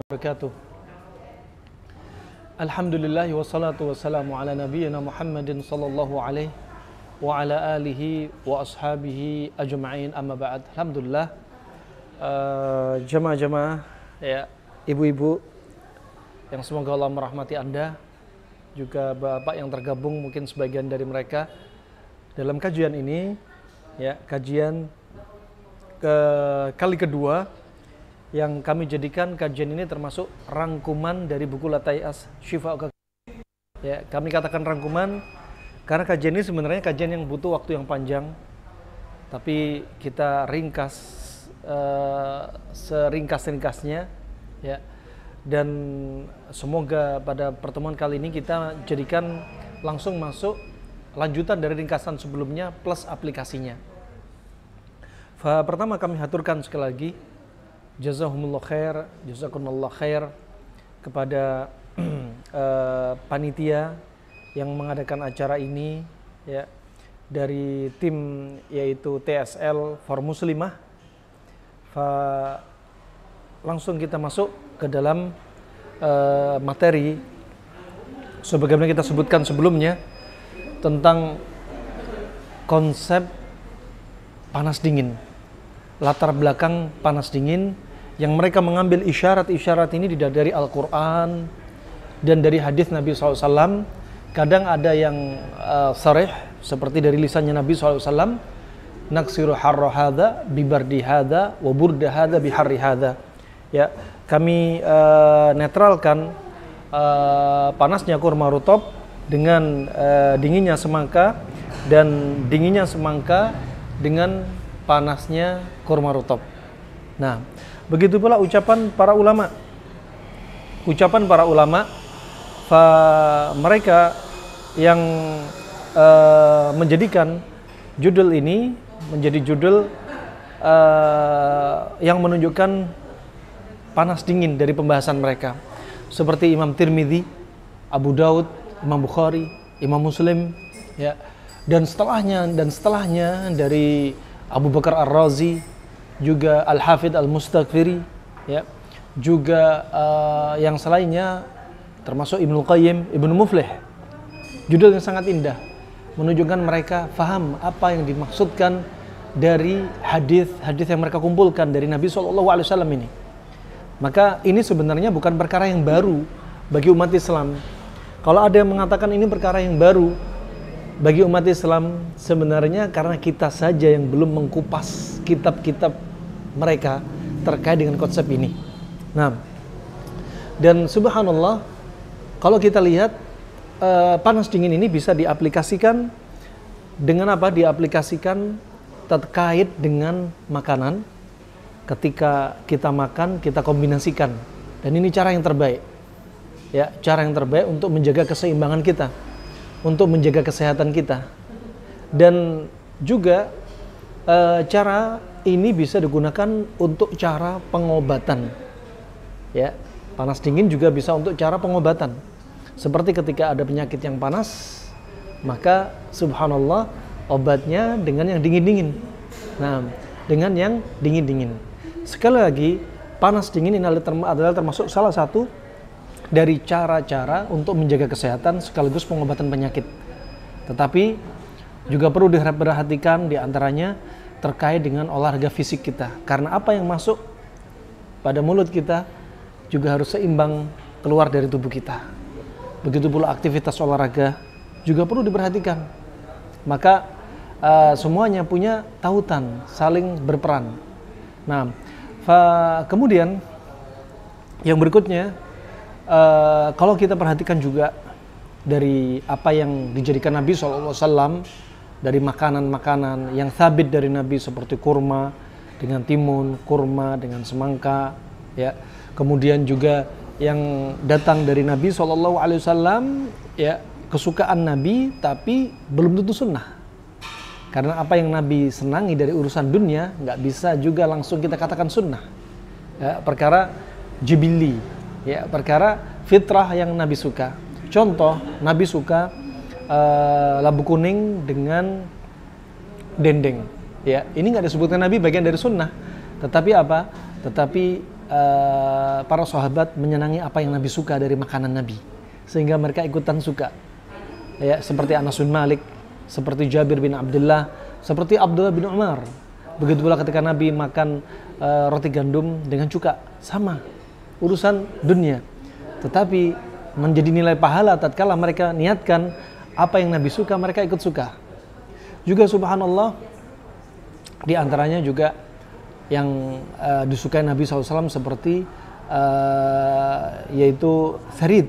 Wabarakatuh. Alhamdulillah wassalatu wassalamu ala nabiyyina Muhammadin sallallahu alaihi wa ala alihi wa ashabihi ajma'in, amma ba'd. Alhamdulillah, jemaah-jemaah, ya, ibu-ibu yang semoga Allah merahmati Anda, juga bapak yang tergabung mungkin sebagian dari mereka dalam kajian ini, ya, kajian kali kedua yang kami jadikan kajian ini termasuk rangkuman dari buku Latai'as Syifa'u. Ya, kami katakan rangkuman karena kajian ini sebenarnya kajian yang butuh waktu yang panjang, tapi kita ringkas seringkas-ringkasnya, ya. Dan semoga pada pertemuan kali ini kita jadikan langsung masuk lanjutan dari ringkasan sebelumnya plus aplikasinya. Pertama kami haturkan sekali lagi jazakumullah khair, jazakumullah khair kepada panitia yang mengadakan acara ini, ya, dari tim yaitu TSL for Muslimah. Langsung kita masuk ke dalam materi sebagaimana kita sebutkan sebelumnya tentang konsep panas dingin, latar belakang panas dingin, yang mereka mengambil isyarat-isyarat ini dari Al-Quran dan dari hadis Nabi SAW. Kadang ada yang sarih seperti dari lisannya Nabi SAW, naksiru harra hadha bibardi hadha wa burda hadha biharri hadha. Ya, kami netralkan panasnya kurma rutab dengan dinginnya semangka, dan dinginnya semangka dengan panasnya kurma rutab. Nah, begitu pula ucapan para ulama. Ucapan para ulama, mereka yang menjadikan judul ini menjadi judul yang menunjukkan panas dingin dari pembahasan mereka. Seperti Imam Tirmidzi, Abu Daud, Imam Bukhari, Imam Muslim, ya. Dan setelahnya dari Abu Bakar Ar-Razi, juga Al-Hafidh Al-Mustaghfiri, ya, juga yang selainnya termasuk Ibnu Qayyim, Ibnu Muflih. Judul yang sangat indah menunjukkan mereka faham apa yang dimaksudkan dari hadis-hadis yang mereka kumpulkan dari Nabi SAW ini. Maka ini sebenarnya bukan perkara yang baru bagi umat Islam. Kalau ada yang mengatakan ini perkara yang baru bagi umat Islam, sebenarnya karena kita saja yang belum mengkupas kitab-kitab mereka terkait dengan konsep ini. Nah, dan subhanallah, kalau kita lihat panas dingin ini bisa diaplikasikan dengan apa? Diaplikasikan terkait dengan makanan. Ketika kita makan, kita kombinasikan. Dan ini cara yang terbaik. Ya, cara yang terbaik untuk menjaga keseimbangan kita, untuk menjaga kesehatan kita. Dan juga cara ini bisa digunakan untuk cara pengobatan. Ya, panas dingin juga bisa untuk cara pengobatan. Seperti ketika ada penyakit yang panas, maka subhanallah obatnya dengan yang dingin-dingin. Nah, dengan yang dingin-dingin. Sekali lagi, panas dingin ini adalah termasuk salah satu dari cara-cara untuk menjaga kesehatan sekaligus pengobatan penyakit. Tetapi juga perlu diperhatikan diantaranya terkait dengan olahraga fisik kita. Karena apa yang masuk pada mulut kita juga harus seimbang keluar dari tubuh kita. Begitu pula aktivitas olahraga juga perlu diperhatikan. Maka semuanya punya tautan, saling berperan. Nah, kemudian yang berikutnya, kalau kita perhatikan juga dari apa yang dijadikan Nabi SAW, dari makanan-makanan yang sabit dari Nabi seperti kurma dengan timun, kurma dengan semangka, ya. Kemudian juga yang datang dari Nabi SAW, ya, kesukaan Nabi tapi belum tentu sunnah. Karena apa yang Nabi senangi dari urusan dunia nggak bisa juga langsung kita katakan sunnah. Ya, perkara jibili, ya, perkara fitrah yang Nabi suka. Contoh, Nabi suka labu kuning dengan dendeng. Ya, ini nggak disebutkan Nabi bagian dari sunnah. Tetapi apa? Tetapi para sahabat menyenangi apa yang Nabi suka dari makanan Nabi, sehingga mereka ikutan suka. Ya, seperti Anas bin Malik, seperti Jabir bin Abdullah, seperti Abdullah bin Umar. Begitu pula ketika Nabi makan roti gandum dengan cuka, sama urusan dunia. Tetapi menjadi nilai pahala tatkala mereka niatkan apa yang Nabi suka, mereka ikut suka. Juga subhanallah, di antaranya juga yang disukai Nabi SAW seperti yaitu farid,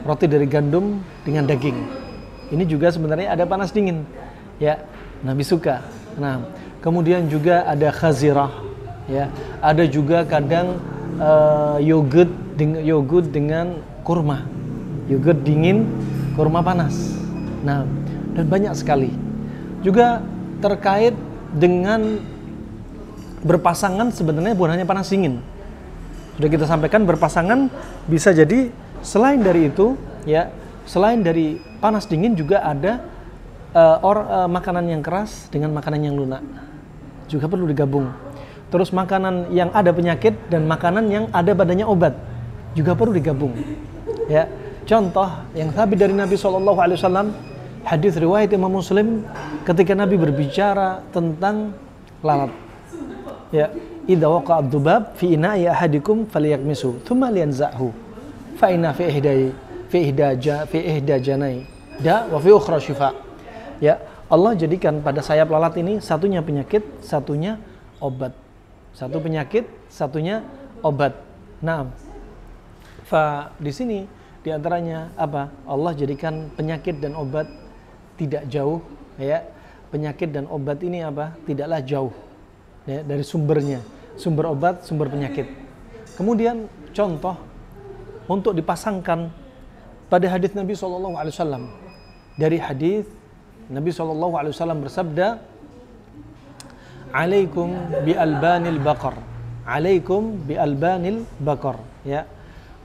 roti dari gandum dengan daging. Ini juga sebenarnya ada panas dingin, ya, Nabi suka. Nah, kemudian juga ada khazirah, ya, ada juga kadang yogurt dengan kurma, yogurt dingin, kurma panas. Nah, dan banyak sekali. Juga terkait dengan berpasangan, sebenarnya bukan hanya panas dingin. Sudah kita sampaikan, berpasangan bisa jadi selain dari itu, ya, selain dari panas dingin juga ada makanan yang keras dengan makanan yang lunak, juga perlu digabung. Terus makanan yang ada penyakit dan makanan yang ada badannya obat juga perlu digabung. Ya, contoh yang sabit dari Nabi SAW, hadis riwayat Imam Muslim, ketika Nabi berbicara tentang lalat. Ya, idza waqa'a ad-dubab fi ina'i ahadikum falyakmisu thumma liyanza'hu fa inna fi ihda janai da wa fi ukhra shifa. Ya, Allah jadikan pada sayap lalat ini satunya penyakit, satunya obat. Satu penyakit, satunya obat. Nah, di sini di antaranya apa? Allah jadikan penyakit dan obat tidak jauh, ya. Penyakit dan obat ini apa? Tidaklah jauh, ya, dari sumbernya. Sumber obat, sumber penyakit. Kemudian contoh untuk dipasangkan pada hadis Nabi SAW. Dari hadis Nabi SAW bersabda, "Alaikum bi albanil baqar." Alaikum bi albanil baqar, ya.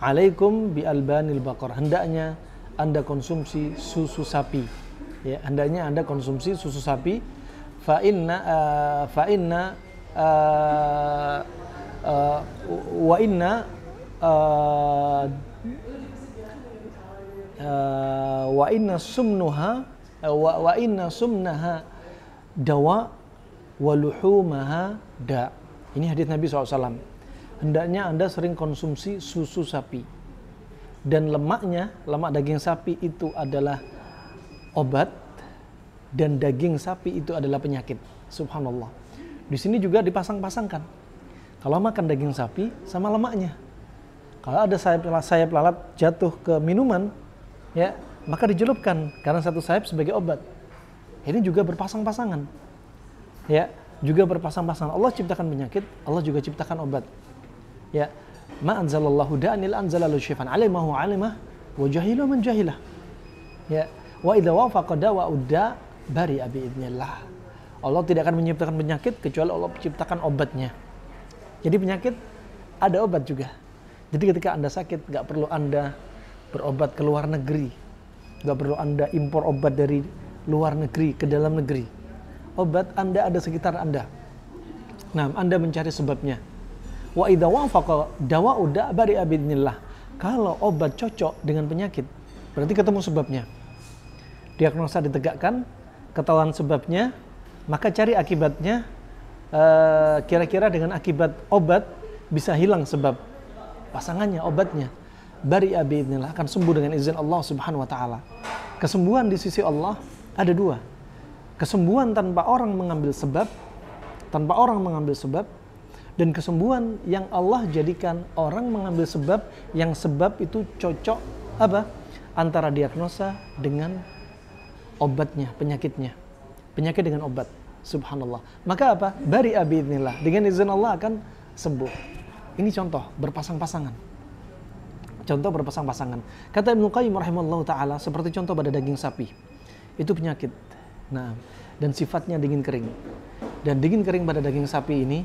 Alaikum bi albanil baqar. Hendaknya Anda konsumsi susu sapi. Ya, hendaknya Anda konsumsi susu sapi. Fa inna sumnaha dawa wa luhumaha da. Ini hadis Nabi SAW. Hendaknya Anda sering konsumsi susu sapi. Dan lemaknya, lemak daging sapi itu adalah obat, dan daging sapi itu adalah penyakit. Subhanallah. Di sini juga dipasang-pasangkan. Kalau makan daging sapi sama lemaknya. Kalau ada sayap lalat jatuh ke minuman, ya, maka dijelupkan karena satu sayap sebagai obat. Ini juga berpasang-pasangan. Ya, juga berpasang-pasangan. Allah ciptakan penyakit, Allah juga ciptakan obat. Ya, ma anzalallahu da'an illa anzalalu syifan alimahu alimah wa jahilu man jahilah. Ya, wa idza wafaqa dawa'u da bari bi idznillah. Allah tidak akan menciptakan penyakit kecuali Allah menciptakan obatnya. Jadi penyakit ada obat juga. Jadi ketika Anda sakit, nggak perlu Anda berobat ke luar negeri, nggak perlu Anda impor obat dari luar negeri ke dalam negeri. Obat Anda ada sekitar Anda. Nah, Anda mencari sebabnya. Wa idza wafaqa dawa'u da bari bi idznillah. Kalau obat cocok dengan penyakit, berarti ketemu sebabnya. Diagnosa ditegakkan, ketahuan sebabnya, maka cari akibatnya. Kira-kira dengan akibat obat bisa hilang sebab pasangannya, obatnya. Bari abi idznillah, akan sembuh dengan izin Allah Subhanahu wa taala. Kesembuhan di sisi Allah ada dua. Kesembuhan tanpa orang mengambil sebab, dan kesembuhan yang Allah jadikan orang mengambil sebab, yang sebab itu cocok apa? Antara diagnosa dengan obatnya, penyakitnya. Penyakit dengan obat. Subhanallah. Maka apa? Bari abi idznillah. Dengan izin Allah akan sembuh. Ini contoh berpasang-pasangan. Contoh berpasang-pasangan. Kata Ibnu Qayyim rahimahullah ta'ala, seperti contoh pada daging sapi. Itu penyakit. Nah, dan sifatnya dingin kering. Dan dingin kering pada daging sapi ini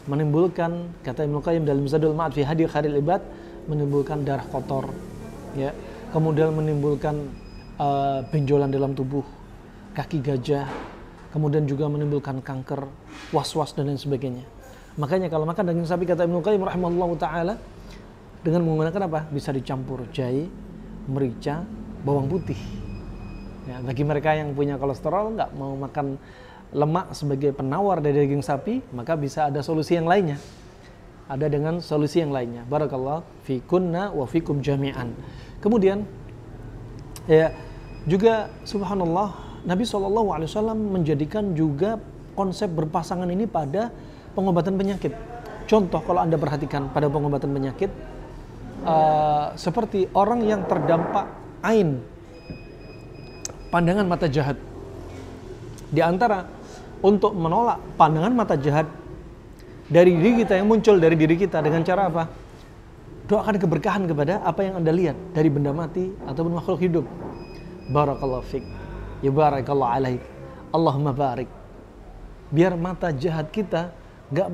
menimbulkan, kata Ibnu Qayyim dalam Zadul Ma'ad fi Hadi Khairil Ibad, menimbulkan darah kotor. Ya. Kemudian menimbulkan benjolan dalam tubuh, kaki gajah. Kemudian juga menimbulkan kanker, was-was dan lain sebagainya. Makanya kalau makan daging sapi kata Ibnu Qayyim rahimahullahu taala dengan menggunakan apa? Bisa dicampur jahe, merica, bawang putih. Ya, bagi mereka yang punya kolesterol nggak mau makan lemak sebagai penawar dari daging sapi, maka bisa ada solusi yang lainnya. Ada dengan solusi yang lainnya. Barakallahu fikunna wa fikum jami'an. Kemudian ya juga subhanallah Nabi SAW menjadikan juga konsep berpasangan ini pada pengobatan penyakit. Contoh kalau Anda perhatikan pada pengobatan penyakit, seperti orang yang terdampak ain, pandangan mata jahat. Di antara untuk menolak pandangan mata jahat dari diri kita yang muncul dari diri kita dengan cara apa? Doakan keberkahan kepada apa yang Anda lihat dari benda mati ataupun makhluk hidup. Barakallahu fik. Ya barakallahu alaik. Allahumma barik. Biar mata jahat kita gak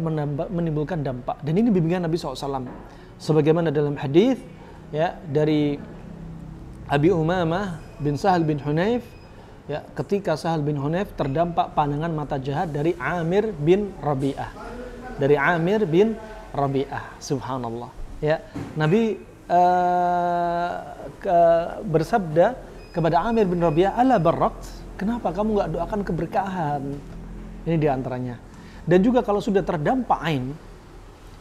menimbulkan dampak. Dan ini bimbingan Nabi SAW. Sebagaimana dalam hadis ya dari Abi Umamah bin Sahal bin Hunayf, ya, ketika Sahal bin Hunayf terdampak pandangan mata jahat dari Amir bin Rabi'ah. Dari Amir bin Rabi'ah. Subhanallah. Ya, Nabi bersabda kepada Amir bin Rabi'ah, "Ala barrakt? Kenapa kamu enggak doakan keberkahan?" Ini diantaranya. Dan juga kalau sudah terdampak ain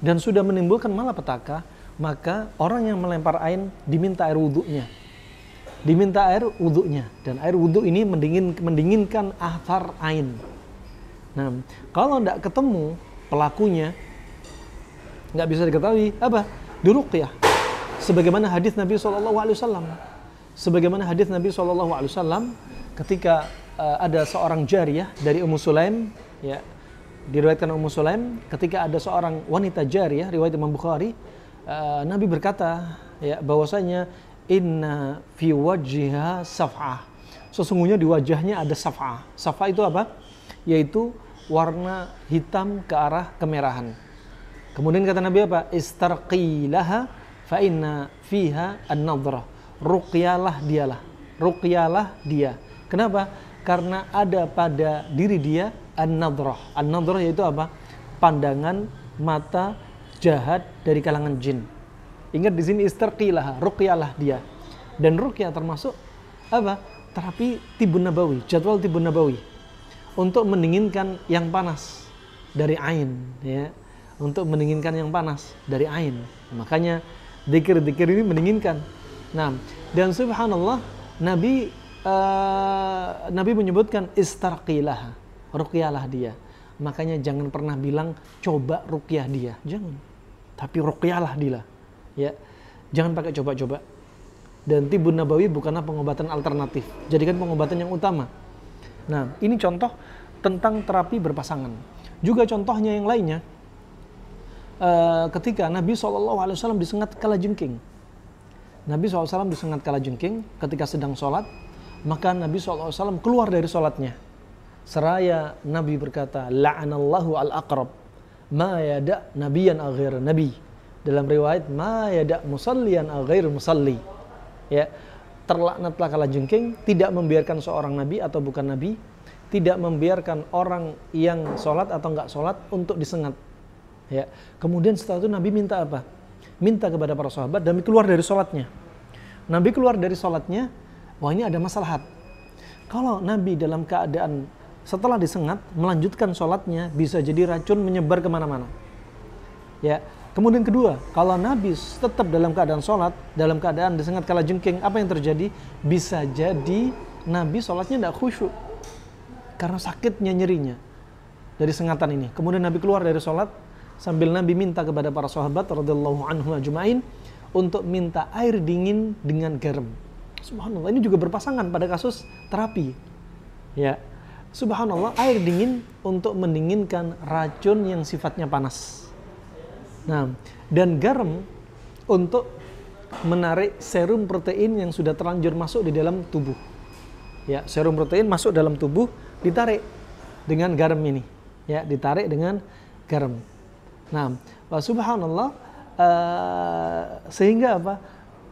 dan sudah menimbulkan malapetaka, maka orang yang melempar ain diminta air wudhunya. Diminta air wudhunya. Dan air wudhu ini mendinginkan athar ain. Nah, kalau tidak ketemu pelakunya, nggak bisa diketahui, apa? Diruqyah. Sebagaimana hadis Nabi SAW. Sebagaimana hadis Nabi SAW ketika ada seorang jariyah dari Ummu Sulaim, ya, diriwayatkan Ummu Sulaim, ketika ada seorang wanita jariyah, riwayat Imam Bukhari, Nabi berkata, ya, bahwasanya inna fi wajhiha saf'ah. Sesungguhnya di wajahnya ada saf'ah. Saf'ah itu apa? Yaitu warna hitam ke arah kemerahan. Kemudian kata Nabi apa? Istarqilaha fa inna fiha an-nadrah. Ruqyalah dialah. Ruqyalah dia. Kenapa? Karena ada pada diri dia an-nadrah. An-nadrah yaitu apa? Pandangan mata jahat dari kalangan jin. Ingat di sini istarqilaha, ruqyalah dia. Dan ruqyah termasuk apa? Terapi tibun nabawi, jadwal tibun nabawi. Untuk mendinginkan yang panas dari ain, ya. Untuk mendinginkan yang panas dari ain. Makanya dzikir-dzikir ini mendinginkan. Nah, dan subhanallah Nabi menyebutkan istarqilaha, ruqyalah dia. Makanya jangan pernah bilang coba ruqyah dia, jangan. Tapi ruqyalah dia. Ya, jangan pakai coba-coba. Dan tibun nabawi bukanlah pengobatan alternatif. Jadikan pengobatan yang utama. Nah, ini contoh tentang terapi berpasangan. Juga contohnya yang lainnya, ketika Nabi SAW disengat kalajengking. Nabi SAW disengat kalajengking ketika sedang sholat, maka Nabi SAW keluar dari sholatnya. Seraya Nabi berkata, la'anallahu al-aqrab, ma yada' nabiyan aghir nabi. Dalam riwayat, ma yada' musalliyan aghir musalli. Ya, terlaknatlah kalajengking, tidak membiarkan seorang nabi atau bukan nabi, tidak membiarkan orang yang sholat atau enggak sholat untuk disengat. Ya. Kemudian setelah itu Nabi minta apa? Minta kepada para sahabat dan keluar dari sholatnya. Nabi keluar dari sholatnya, wah ini ada maslahat. Kalau Nabi dalam keadaan setelah disengat melanjutkan sholatnya, bisa jadi racun menyebar kemana-mana. Ya. Kemudian kedua, kalau Nabi tetap dalam keadaan sholat, dalam keadaan disengat kalajengking, apa yang terjadi? Bisa jadi Nabi sholatnya tidak khusyuk karena sakitnya, nyerinya dari sengatan ini. Kemudian Nabi keluar dari sholat sambil Nabi minta kepada para sahabat radhiyallahu anhum ajma'in untuk minta air dingin dengan garam. Subhanallah, ini juga berpasangan pada kasus terapi. Ya, subhanallah, air dingin untuk mendinginkan racun yang sifatnya panas. Nah, dan garam untuk menarik serum protein yang sudah terlanjur masuk di dalam tubuh. Ya, serum protein masuk dalam tubuh, ditarik dengan garam ini. Ya, ditarik dengan garam. Nah, subhanallah, sehingga apa?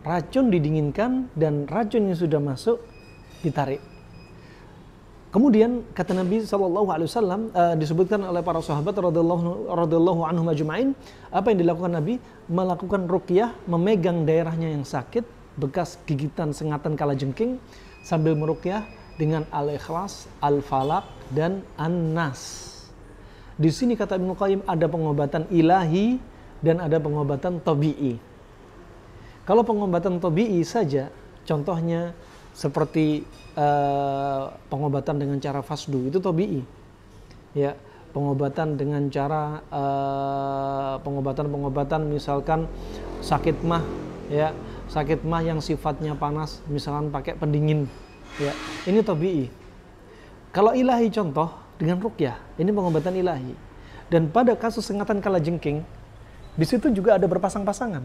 Racun didinginkan dan racun yang sudah masuk ditarik. Kemudian kata Nabi SAW, disebutkan oleh para sahabat radhiyallahu anhum ajma'in, apa yang dilakukan Nabi? Melakukan ruqyah, memegang daerahnya yang sakit, bekas gigitan sengatan kalajengking, sambil meruqyah dengan Al-Ikhlas, Al-Falaq, dan An-Nas. Di sini kata Ibnu Qayyim ada pengobatan ilahi dan ada pengobatan tabi'i. Kalau pengobatan tabi'i saja, contohnya seperti pengobatan dengan cara fasdu, itu tabi'i. Ya, pengobatan dengan cara pengobatan misalkan sakit mah, ya, sakit mah yang sifatnya panas, misalkan pakai pendingin, ya, ini tabi'i. Kalau ilahi contoh dengan ruqyah, ini pengobatan ilahi. Dan pada kasus sengatan kalajengking, di situ juga ada berpasang-pasangan.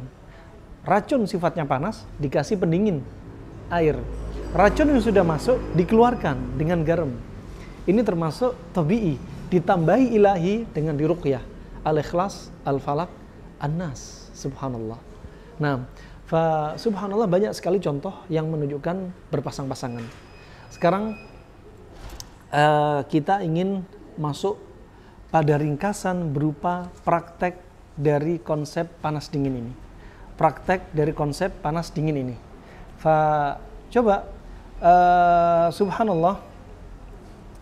Racun sifatnya panas dikasih pendingin air. Racun yang sudah masuk dikeluarkan dengan garam. Ini termasuk tabi'i, ditambahi ilahi dengan diruqyah. Al-Ikhlas, Al-Falaq, An-Nas. Subhanallah. Nah, subhanallah banyak sekali contoh yang menunjukkan berpasang-pasangan. Sekarang kita ingin masuk pada ringkasan berupa praktek dari konsep panas dingin ini. Praktek dari konsep panas dingin ini. Coba subhanallah,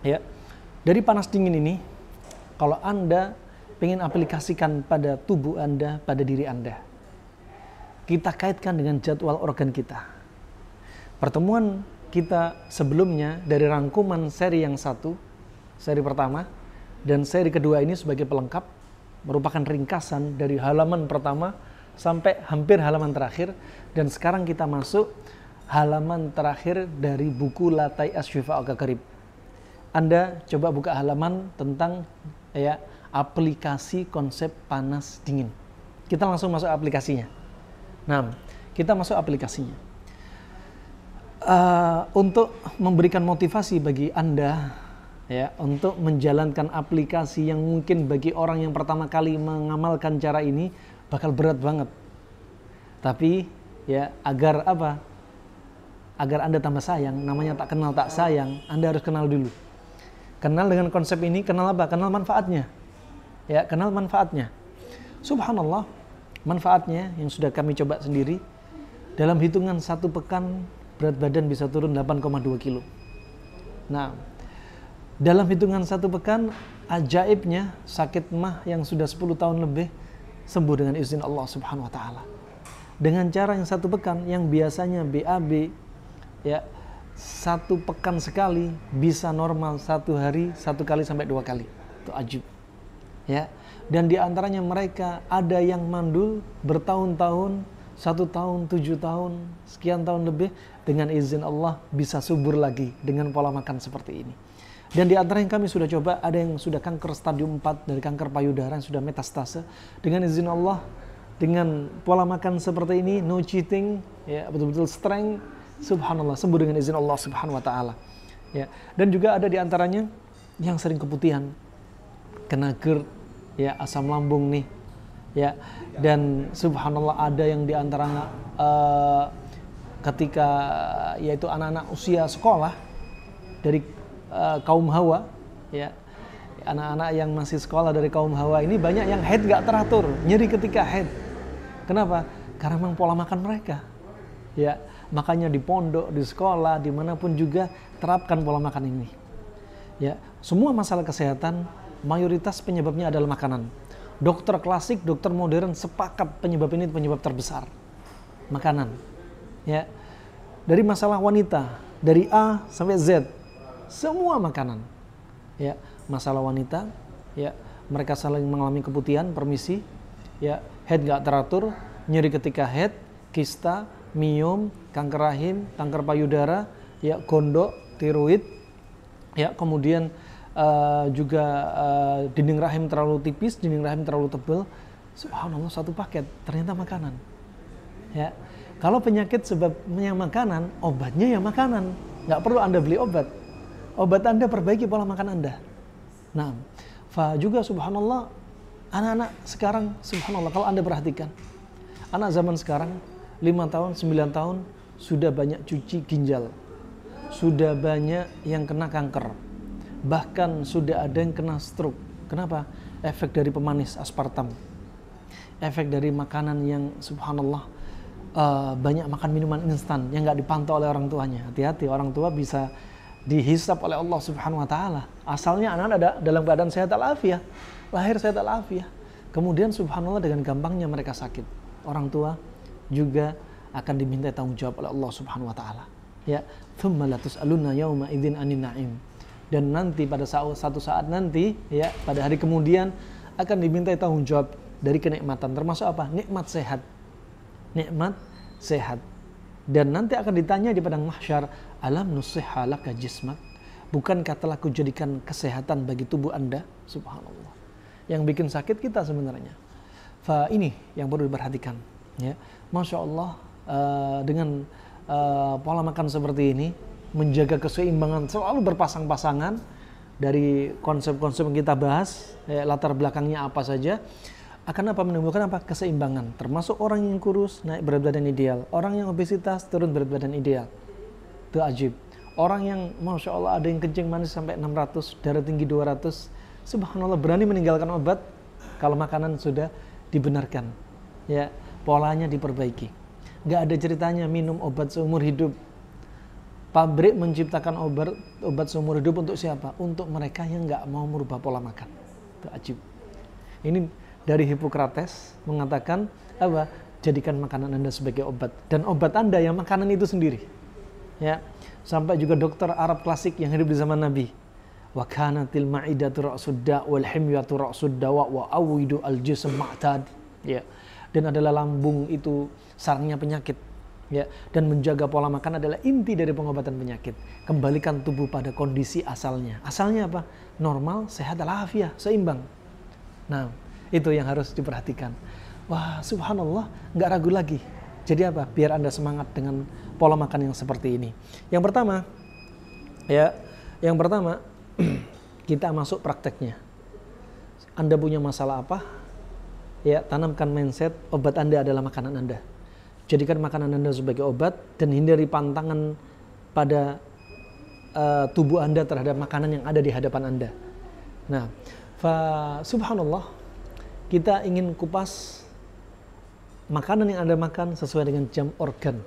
ya, dari panas dingin ini, kalau Anda ingin aplikasikan pada tubuh Anda, pada diri Anda, kita kaitkan dengan jadwal organ kita. Pertemuan kita sebelumnya dari rangkuman seri yang satu, seri pertama, dan seri kedua ini sebagai pelengkap, merupakan ringkasan dari halaman pertama sampai hampir halaman terakhir, dan sekarang kita masuk halaman terakhir dari buku Latai Asy-Syifa Al-Qarib. Anda coba buka halaman tentang, ya, aplikasi konsep panas dingin. Kita langsung masuk aplikasinya. Nah, kita masuk aplikasinya. Untuk memberikan motivasi bagi Anda, ya, untuk menjalankan aplikasi yang mungkin bagi orang yang pertama kali mengamalkan cara ini bakal berat banget. Tapi ya, agar apa? Agar Anda tambah sayang, namanya tak kenal tak sayang, Anda harus kenal dulu. Kenal dengan konsep ini, kenal apa? Kenal manfaatnya. Ya, kenal manfaatnya. Subhanallah, manfaatnya yang sudah kami coba sendiri, dalam hitungan 1 pekan berat badan bisa turun 8,2 kilo. Nah, dalam hitungan 1 pekan, ajaibnya sakit mah yang sudah 10 tahun lebih sembuh dengan izin Allah Subhanahu wa taala. Dengan cara yang 1 pekan, yang biasanya BAB, ya, 1 pekan sekali bisa normal 1 hari 1 kali sampai 2 kali. Itu ajib. Ya. Dan di antaranya mereka ada yang mandul bertahun-tahun, 1 tahun, 7 tahun, sekian tahun lebih, dengan izin Allah bisa subur lagi dengan pola makan seperti ini. Dan di antara yang kami sudah coba, ada yang sudah kanker stadium 4 dari kanker payudara yang sudah metastase. Dengan izin Allah, dengan pola makan seperti ini, no cheating, ya, betul-betul strength, subhanallah, sembuh dengan izin Allah Subhanahu wa taala. Ya. Dan juga ada di antaranya yang sering keputihan, kena GERD, ya, asam lambung nih. Ya. Dan subhanallah ada yang di antara ketika, yaitu anak-anak usia sekolah dari kaum Hawa, ya. Anak-anak yang masih sekolah dari kaum Hawa ini banyak yang haid gak teratur, nyeri ketika haid. Kenapa? Karena memang pola makan mereka. Ya, makanya di pondok, di sekolah, dimanapun juga terapkan pola makan ini. Ya, semua masalah kesehatan mayoritas penyebabnya adalah makanan. Dokter klasik, dokter modern sepakat penyebab ini penyebab terbesar, makanan. Ya, dari masalah wanita, dari A sampai Z, semua makanan. Ya, masalah wanita, ya, mereka saling mengalami keputihan, permisi, ya, haid gak teratur, nyeri ketika haid, kista, miom, kanker rahim, kanker payudara, ya, gondok, tiroid, ya, kemudian juga dinding rahim terlalu tipis, dinding rahim terlalu tebal. Subhanallah, 1 paket, ternyata makanan. Ya, kalau penyakit sebabnya makanan, obatnya ya makanan, nggak perlu Anda beli obat. Obat Anda perbaiki pola makan Anda. Nah, juga subhanallah, anak-anak sekarang, subhanallah, kalau Anda perhatikan, anak zaman sekarang 5 tahun, 9 tahun sudah banyak cuci ginjal, sudah banyak yang kena kanker. Bahkan sudah ada yang kena stroke. Kenapa? Efek dari pemanis aspartam. Efek dari makanan yang subhanallah banyak makan minuman instan yang nggak dipantau oleh orang tuanya. Hati-hati, orang tua bisa dihisap oleh Allah Subhanahu wa taala. Asalnya anak ada dalam keadaan sehat walafiat, lahir sehat walafiat. Kemudian subhanallah dengan gampangnya mereka sakit. Orang tua juga akan diminta tanggung jawab oleh Allah Subhanahu wa taala. Ya, tsumma la tus'aluna yauma idzin 'anin na'im. Dan nanti pada satu saat nanti, ya, pada hari kemudian akan diminta tanggung jawab dari kenikmatan, termasuk apa? Nikmat sehat. Nikmat sehat. Dan nanti akan ditanya di padang mahsyar, alam nusihha laka jismak, bukankah telah kujadikan kesehatan bagi tubuh Anda? Subhanallah. Yang bikin sakit kita sebenarnya. Ini yang perlu diperhatikan, ya. Masya Allah, dengan pola makan seperti ini, menjaga keseimbangan, selalu berpasang-pasangan dari konsep-konsep yang kita bahas, ya, latar belakangnya apa saja, akan apa? Menimbulkan apa? Keseimbangan. Termasuk orang yang kurus naik berat badan ideal, orang yang obesitas turun berat badan ideal. Itu ajib. Orang yang masya Allah ada yang kencing manis sampai 600, darah tinggi 200, subhanallah berani meninggalkan obat kalau makanan sudah dibenarkan. Ya, polanya diperbaiki. Gak ada ceritanya minum obat seumur hidup. Pabrik menciptakan obat seumur hidup untuk siapa? Untuk mereka yang gak mau merubah pola makan. Itu ajib. Ini dari Hippocrates mengatakan apa? Jadikan makanan Anda sebagai obat, dan obat Anda yang makanan itu sendiri. Ya, sampai juga dokter Arab klasik yang hidup di zaman Nabi. Wa kanatil ma'idatu ra'sud da' wal himyatu ra'sud dawa wa awidu al jism ma'tad. Ya. Dan adalah lambung itu sarangnya penyakit. Ya, dan menjaga pola makan adalah inti dari pengobatan penyakit. Kembalikan tubuh pada kondisi asalnya. Asalnya apa? Normal, sehat, walafiat, seimbang. Nah, itu yang harus diperhatikan. Wah, subhanallah, nggak ragu lagi. Jadi apa? Biar Anda semangat dengan pola makan yang seperti ini. Yang pertama, kita masuk prakteknya. Anda punya masalah apa? Ya, tanamkan mindset obat Anda adalah makanan Anda. Jadikan makanan Anda sebagai obat dan hindari pantangan pada tubuh Anda terhadap makanan yang ada di hadapan Anda. Nah, subhanallah, kita ingin kupas makanan yang Anda makan sesuai dengan jam organ.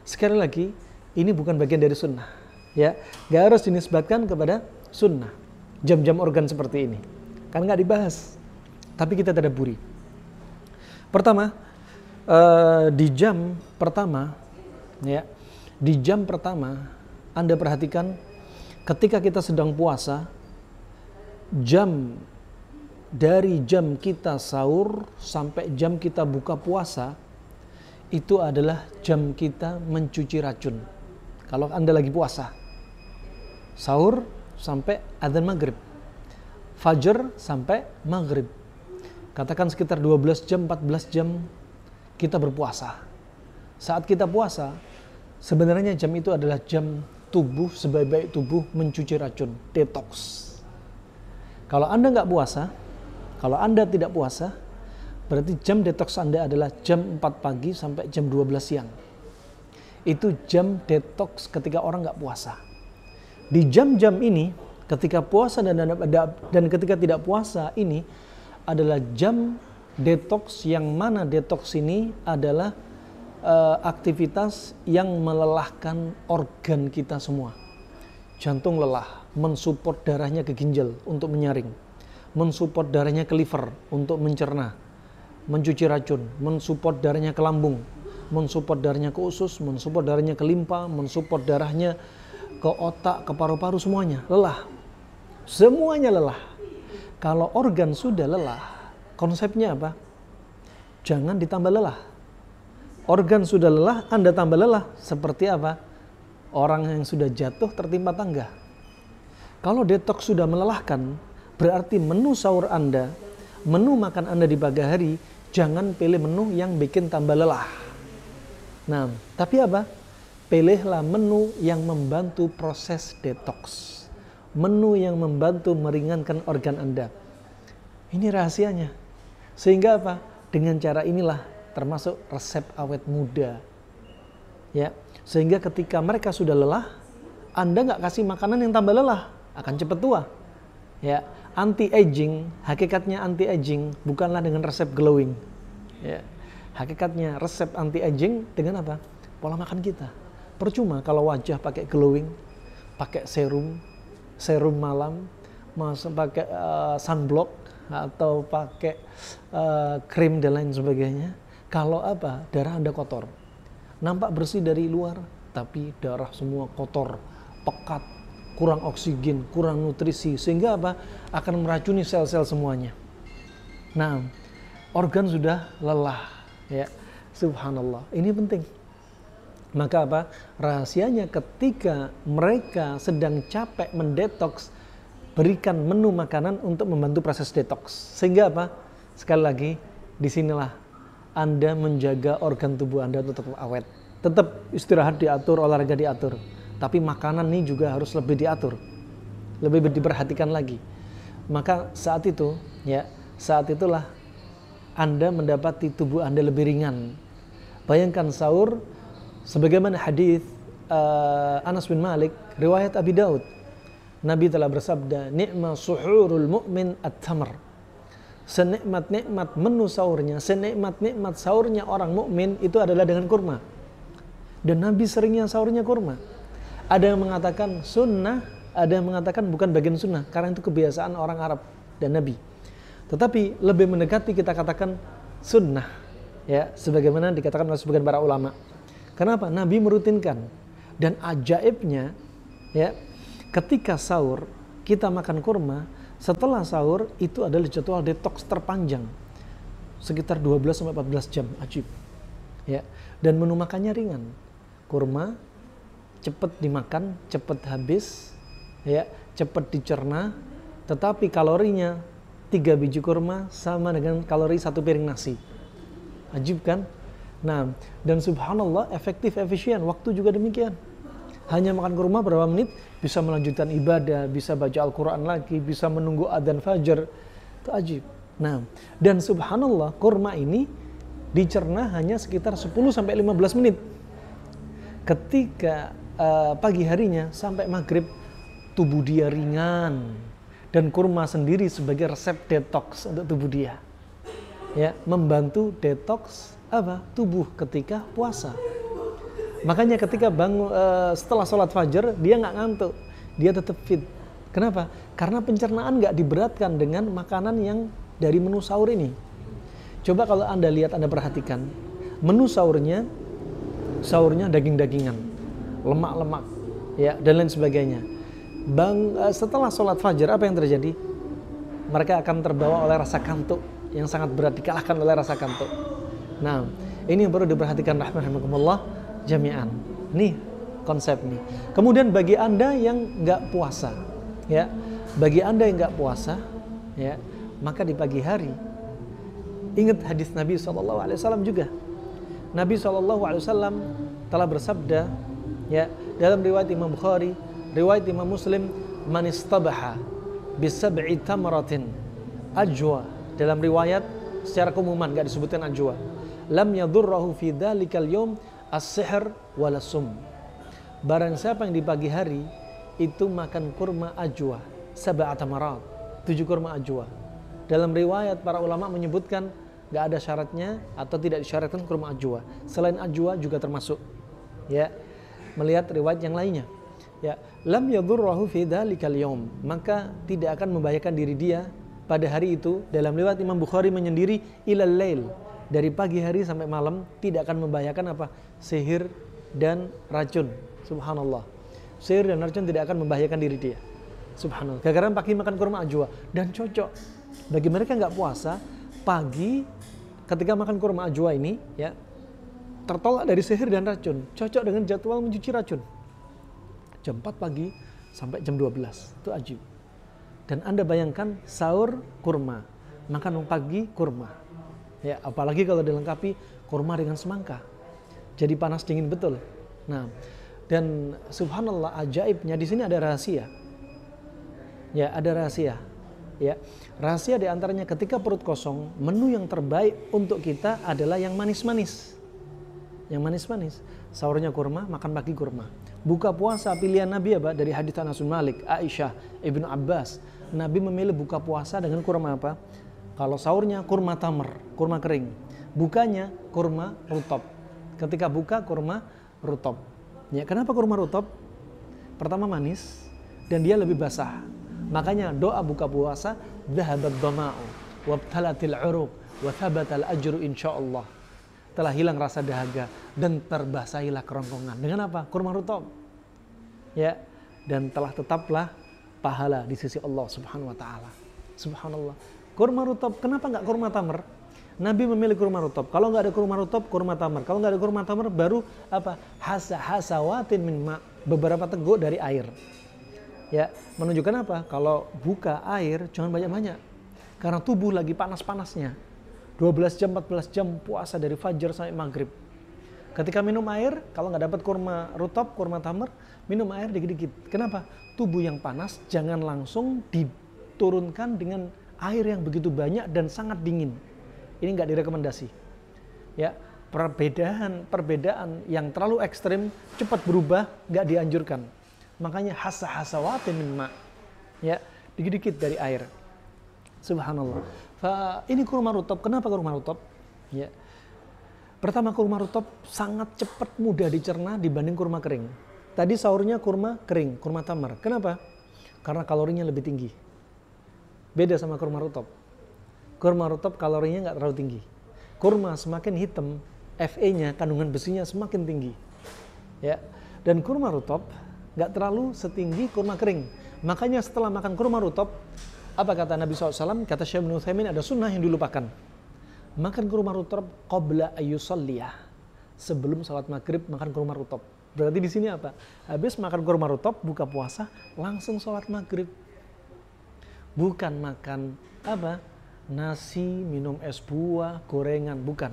Sekali lagi, ini bukan bagian dari sunnah. Ya, gak harus dinisbatkan kepada sunnah. Jam-jam organ seperti ini. Kan gak dibahas. Tapi kita tadabburi. Pertama, di jam pertama, ya, di jam pertama, Anda perhatikan ketika kita sedang puasa, dari jam kita sahur sampai jam kita buka puasa, itu adalah jam kita mencuci racun. Kalau Anda lagi puasa, sahur sampai adzan maghrib, fajar sampai maghrib, katakan sekitar 12 jam, 14 jam kita berpuasa. Saat kita puasa, sebenarnya jam itu adalah jam tubuh sebaik-baik tubuh mencuci racun, detox. Kalau Anda nggak puasa, kalau Anda tidak puasa, berarti jam detox Anda adalah jam 4 pagi sampai jam 12 siang. Itu jam detox ketika orang nggak puasa. Di jam-jam ini, ketika puasa dan ketika tidak puasa ini adalah jam detox, yang mana detox ini adalah aktivitas yang melelahkan organ kita semua. Jantung lelah, mensupport darahnya ke ginjal untuk menyaring, mensupport darahnya ke liver untuk mencerna, mencuci racun, mensupport darahnya ke lambung, mensupport darahnya ke usus, mensupport darahnya ke limpa, mensupport darahnya ke otak, ke paru-paru, semuanya lelah. Semuanya lelah. Kalau organ sudah lelah, konsepnya apa? Jangan ditambah lelah. Organ sudah lelah, Anda tambah lelah. Seperti apa? Orang yang sudah jatuh tertimpa tangga. Kalau detox sudah melelahkan, berarti menu sahur Anda, menu makan Anda di pagi hari, jangan pilih menu yang bikin tambah lelah. Nah, tapi apa? Pilihlah menu yang membantu proses detox. Menu yang membantu meringankan organ Anda. Ini rahasianya. Sehingga apa? Dengan cara inilah termasuk resep awet muda. Ya, sehingga ketika mereka sudah lelah, Anda nggak kasih makanan yang tambah lelah. akan cepat tua. Ya, anti-aging, hakikatnya anti-aging bukanlah dengan resep glowing. Ya, hakikatnya resep anti-aging dengan apa? Pola makan kita. Percuma kalau wajah pakai glowing, pakai serum malam, pakai sunblock atau pakai krim dan lain sebagainya. Kalau apa? Darah Anda kotor. Nampak bersih dari luar, tapi darah semua kotor, pekat, kurang oksigen, kurang nutrisi, sehingga apa? Akan meracuni sel-sel semuanya. Nah, organ sudah lelah, ya. Subhanallah. Ini penting. Maka apa? Rahasianya ketika mereka sedang capek mendetoks, berikan menu makanan untuk membantu proses detoks. Sehingga apa? Sekali lagi, disinilah Anda menjaga organ tubuh Anda untuk tetap awet. Tetap istirahat diatur, olahraga diatur. Tapi makanan ini juga harus lebih diatur. Lebih diperhatikan lagi. Maka saat itu, ya, saat itulah Anda mendapati tubuh Anda lebih ringan. Bayangkan sahur, sebagaimana hadis Anas bin Malik, riwayat Abi Daud. Nabi telah bersabda, "Ni'ma suhurul mu'min at-tamr." Senikmat-nikmat menu sahurnya, senikmat-nikmat sahurnya orang mukmin itu adalah dengan kurma. Dan Nabi seringnya sahurnya kurma. Ada yang mengatakan sunnah, ada yang mengatakan bukan bagian sunnah, karena itu kebiasaan orang Arab dan Nabi. Tetapi lebih mendekati kita katakan sunnah, ya, sebagaimana dikatakan oleh sebagian para ulama. Kenapa? Nabi merutinkan. Dan ajaibnya, ya, ketika sahur kita makan kurma, setelah sahur itu adalah jadwal detoks terpanjang, sekitar 12-14 jam. Ajib, ya. Dan menu makannya ringan. Kurma cepat dimakan, cepat habis, ya, cepat dicerna, tetapi kalorinya 3 biji kurma sama dengan kalori 1 piring nasi. Ajib kan? Nah, dan subhanallah efektif, efisien, waktu juga demikian. Hanya makan kurma berapa menit, bisa melanjutkan ibadah, bisa baca Al-Quran lagi, bisa menunggu adzan fajar. Itu ajib. Nah, dan subhanallah kurma ini dicerna hanya sekitar 10-15 menit. Ketika pagi harinya sampai maghrib, tubuh dia ringan. Dan kurma sendiri sebagai resep detoks untuk tubuh dia. Ya, membantu detoks apa? Tubuh ketika puasa. Makanya ketika bangun setelah sholat fajar, dia nggak ngantuk, dia tetap fit. Kenapa? Karena pencernaan nggak diberatkan dengan makanan yang dari menu sahur ini. Coba kalau Anda lihat, Anda perhatikan, menu sahurnya daging-dagingan, lemak-lemak, ya, dan lain sebagainya. Setelah sholat fajar, apa yang terjadi? Mereka akan terbawa oleh rasa kantuk yang sangat berat, dikalahkan oleh rasa kantuk. Nah, ini yang perlu diperhatikan rahimakumullah jami'an. Nih konsep nih. Kemudian bagi Anda yang nggak puasa, ya, bagi Anda yang nggak puasa, ya, maka di pagi hari ingat hadis Nabi SAW juga. Nabi SAW telah bersabda, ya, dalam riwayat Imam Bukhari, riwayat Imam Muslim, man istabaha bisab'i tamratin ajwa. Dalam riwayat secara keumuman, nggak disebutkan ajwa. Lam yadurrahu fi dhalikal yawm as-sihr walasum. Barang siapa yang di pagi hari itu makan kurma ajwa, sab'at tamarat, 7 kurma ajwa. Dalam riwayat para ulama menyebutkan nggak ada syaratnya atau tidak disyaratkan kurma ajwa. Selain ajwa juga termasuk. Ya, melihat riwayat yang lainnya. Ya, lam yadurrahu fi dhalikal yawm, maka tidak akan membahayakan diri dia pada hari itu. Dalam riwayat Imam Bukhari menyendiri ilal lail, dari pagi hari sampai malam tidak akan membahayakan apa? Sihir dan racun. Subhanallah. Sihir dan racun tidak akan membahayakan diri dia. Subhanallah. Gara-gara pagi makan kurma ajwa, dan cocok bagi mereka nggak puasa, pagi ketika makan kurma ajwa ini, ya, tertolak dari sihir dan racun. Cocok dengan jadwal mencuci racun. Jam 4 pagi sampai jam 12. Itu ajib. Dan Anda bayangkan sahur kurma, makan pagi kurma. Ya, apalagi kalau dilengkapi kurma dengan semangka. Jadi panas dingin betul. Nah, dan subhanallah ajaibnya di sini ada rahasia. Ya, ada rahasia. Ya, rahasia di antaranya ketika perut kosong, menu yang terbaik untuk kita adalah yang manis-manis. yang manis-manis. Sahurnya kurma, makan pagi kurma. Buka puasa pilihan Nabi apa? Dari hadits Anas bin Malik, Aisyah, Ibnu Abbas. Nabi memilih buka puasa dengan kurma apa? Kalau sahurnya kurma tamr, kurma kering. Bukanya kurma rutab. Ketika buka kurma rutab. Ya, kenapa kurma rutab? Pertama manis dan dia lebih basah. Makanya doa buka puasa, dhahabat dhama'u wabtalatil 'uruq wa thabatal ajru insyaallah. Telah hilang rasa dahaga dan terbasahilah kerongkongan. Dengan apa? Kurma rutab. Ya, dan tetaplah pahala di sisi Allah Subhanahu wa taala. Subhanallah. Kurma rutab, kenapa enggak kurma tamr? Nabi memilih kurma rutab. Kalau enggak ada kurma rutab, kurma tamr. Kalau enggak ada kurma tamr, baru apa? Hasawatin min ma, beberapa teguk dari air. Ya, menunjukkan apa? Kalau buka air jangan banyak-banyak. Karena tubuh lagi panas-panasnya. 12 jam, 14 jam puasa dari fajar sampai maghrib. Ketika minum air, kalau nggak dapat kurma rutab, kurma tamr, minum air dikit-dikit. Kenapa? Tubuh yang panas jangan langsung diturunkan dengan air yang begitu banyak dan sangat dingin. Ini nggak direkomendasi. Ya, perbedaan yang terlalu ekstrim cepat berubah, nggak dianjurkan. Makanya hasawatin min ma. Ya, dikit-dikit dari air. Subhanallah. Ini kurma rutab. Kenapa kurma rutab? Ya. Pertama, kurma rutab sangat cepat mudah dicerna dibanding kurma kering. Tadi sahurnya kurma kering, kurma tamar. Kenapa? Karena kalorinya lebih tinggi. Beda sama kurma rutab. Kurma rutab kalorinya nggak terlalu tinggi. Kurma semakin hitam, Fe-nya, kandungan besinya semakin tinggi. Ya. Dan kurma rutab nggak terlalu setinggi kurma kering. Makanya setelah makan kurma rutab, apa kata Nabi SAW? Kata Syekh Ibnu Utsaimin, ada sunnah yang dilupakan. Makan kurma rutab qabla ayyusalliyah. Sebelum salat maghrib makan kurma rutab. Berarti di sini apa? Habis makan kurma rutab, buka puasa, langsung salat maghrib. Bukan makan apa? Nasi, minum es buah, gorengan, bukan.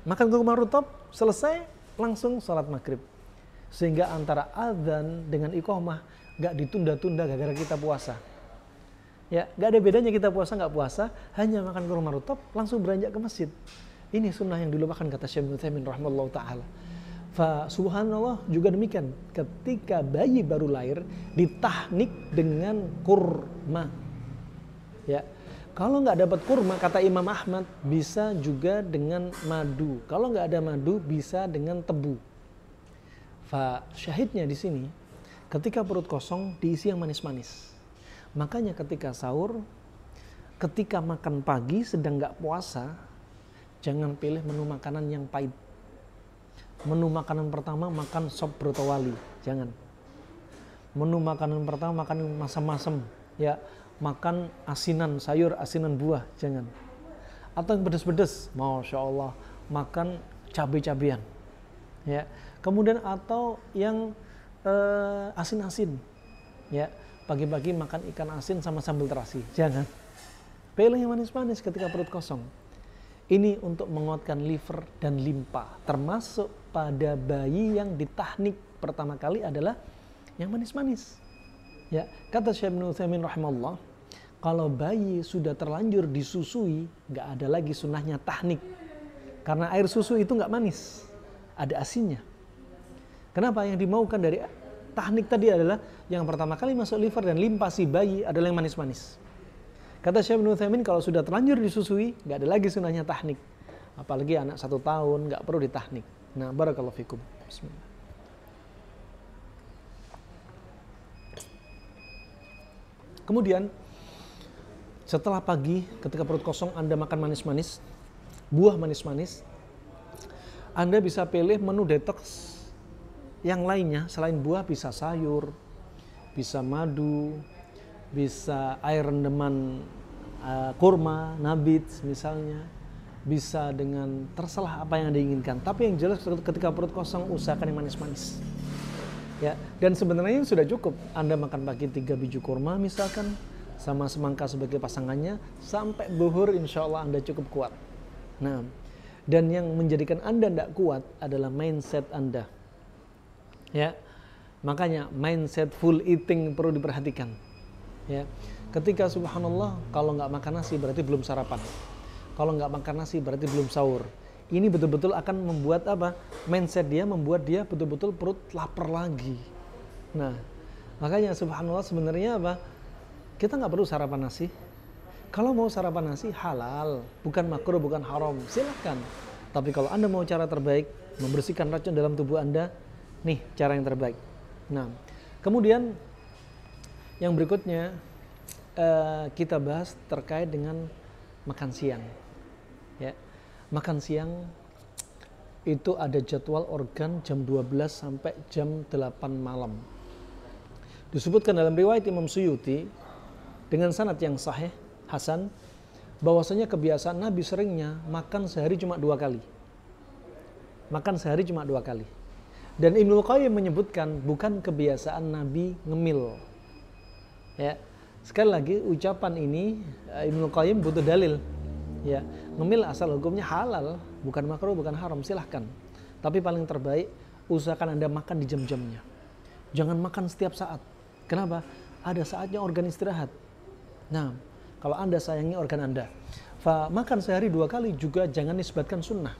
Makan kurma rutab, selesai, langsung salat maghrib. Sehingga antara adzan dengan iqamah gak ditunda-tunda gara-gara kita puasa. Ya, gak ada bedanya kita puasa nggak puasa, hanya makan kurma rutab langsung beranjak ke masjid. Ini sunnah yang dilupakan kata Syekh Ibnu Utsaimin rahimahullah taala. Subhanallah juga demikian. Ketika bayi baru lahir ditahnik dengan kurma. Ya, kalau nggak dapat kurma kata Imam Ahmad bisa juga dengan madu. Kalau nggak ada madu bisa dengan tebu. Syahidnya di sini, ketika perut kosong diisi yang manis-manis. Makanya ketika sahur, ketika makan pagi sedang nggak puasa, jangan pilih menu makanan yang pahit. Menu makanan pertama makan sop brotowali, jangan. Menu makanan pertama makan masam-masam, ya, makan asinan sayur, asinan buah, jangan. Atau yang pedas-pedas, masya Allah, makan cabai-cabian, ya. Kemudian atau yang asin-asin, ya. Pagi-pagi makan ikan asin sama sambal terasi. Jangan. Pilih yang manis-manis ketika perut kosong. Ini untuk menguatkan liver dan limpa. Termasuk pada bayi yang ditahnik pertama kali adalah yang manis-manis. Ya, kata Syekh Ibnu Utsaimin rahimahullah, kalau bayi sudah terlanjur disusui, nggak ada lagi sunnahnya tahnik. Karena air susu itu nggak manis, ada asinnya. Kenapa? Yang dimaukan dari tahnik tadi adalah yang pertama kali masuk liver dan limpa si bayi adalah yang manis-manis. Kata Syekh Ibnu Utsaimin, kalau sudah terlanjur disusui, nggak ada lagi sunahnya tahnik. Apalagi anak 1 tahun, nggak perlu ditahnik. Nah, barakallahu fikum. Bismillah. Kemudian, setelah pagi, ketika perut kosong Anda makan manis-manis, buah manis-manis, Anda bisa pilih menu detox yang lainnya. Selain buah bisa sayur, bisa madu, bisa air rendeman kurma, nabits misalnya, bisa dengan terserah apa yang Anda inginkan. Tapi yang jelas ketika perut kosong usahakan yang manis-manis. Ya, dan sebenarnya sudah cukup. Anda makan pagi 3 biji kurma misalkan, sama semangka sebagai pasangannya, sampai zuhur insya Allah Anda cukup kuat. Nah, dan yang menjadikan Anda tidak kuat adalah mindset Anda. Ya, makanya mindset full eating perlu diperhatikan. Ya, ketika subhanallah kalau nggak makan nasi berarti belum sarapan. Kalau nggak makan nasi berarti belum sahur. ini betul-betul akan membuat apa? Mindset dia membuat dia betul-betul perut lapar lagi. Nah, makanya subhanallah sebenarnya apa? Kita nggak perlu sarapan nasi. Kalau mau sarapan nasi halal, bukan makruh, bukan haram, silahkan. Tapi kalau Anda mau cara terbaik membersihkan racun dalam tubuh Anda, nih cara yang terbaik. Nah, kemudian yang berikutnya kita bahas terkait dengan makan siang. Ya, makan siang itu ada jadwal organ jam 12 sampai jam 8 malam. Disebutkan dalam riwayat Imam Suyuti dengan sanad yang sahih, hasan, bahwasanya kebiasaan Nabi seringnya makan sehari cuma 2 kali. Makan sehari cuma 2 kali. Dan Ibnu Qayyim menyebutkan bukan kebiasaan Nabi ngemil. Ya, sekali lagi ucapan ini Ibnu Qayyim butuh dalil. Ya, ngemil asal hukumnya halal, bukan makruh, bukan haram, silahkan. Tapi paling terbaik usahakan Anda makan di jam-jamnya. Jangan makan setiap saat. Kenapa? Ada saatnya organ istirahat. Nah, kalau Anda sayangi organ Anda, makan sehari 2 kali juga jangan nisbatkan sunnah.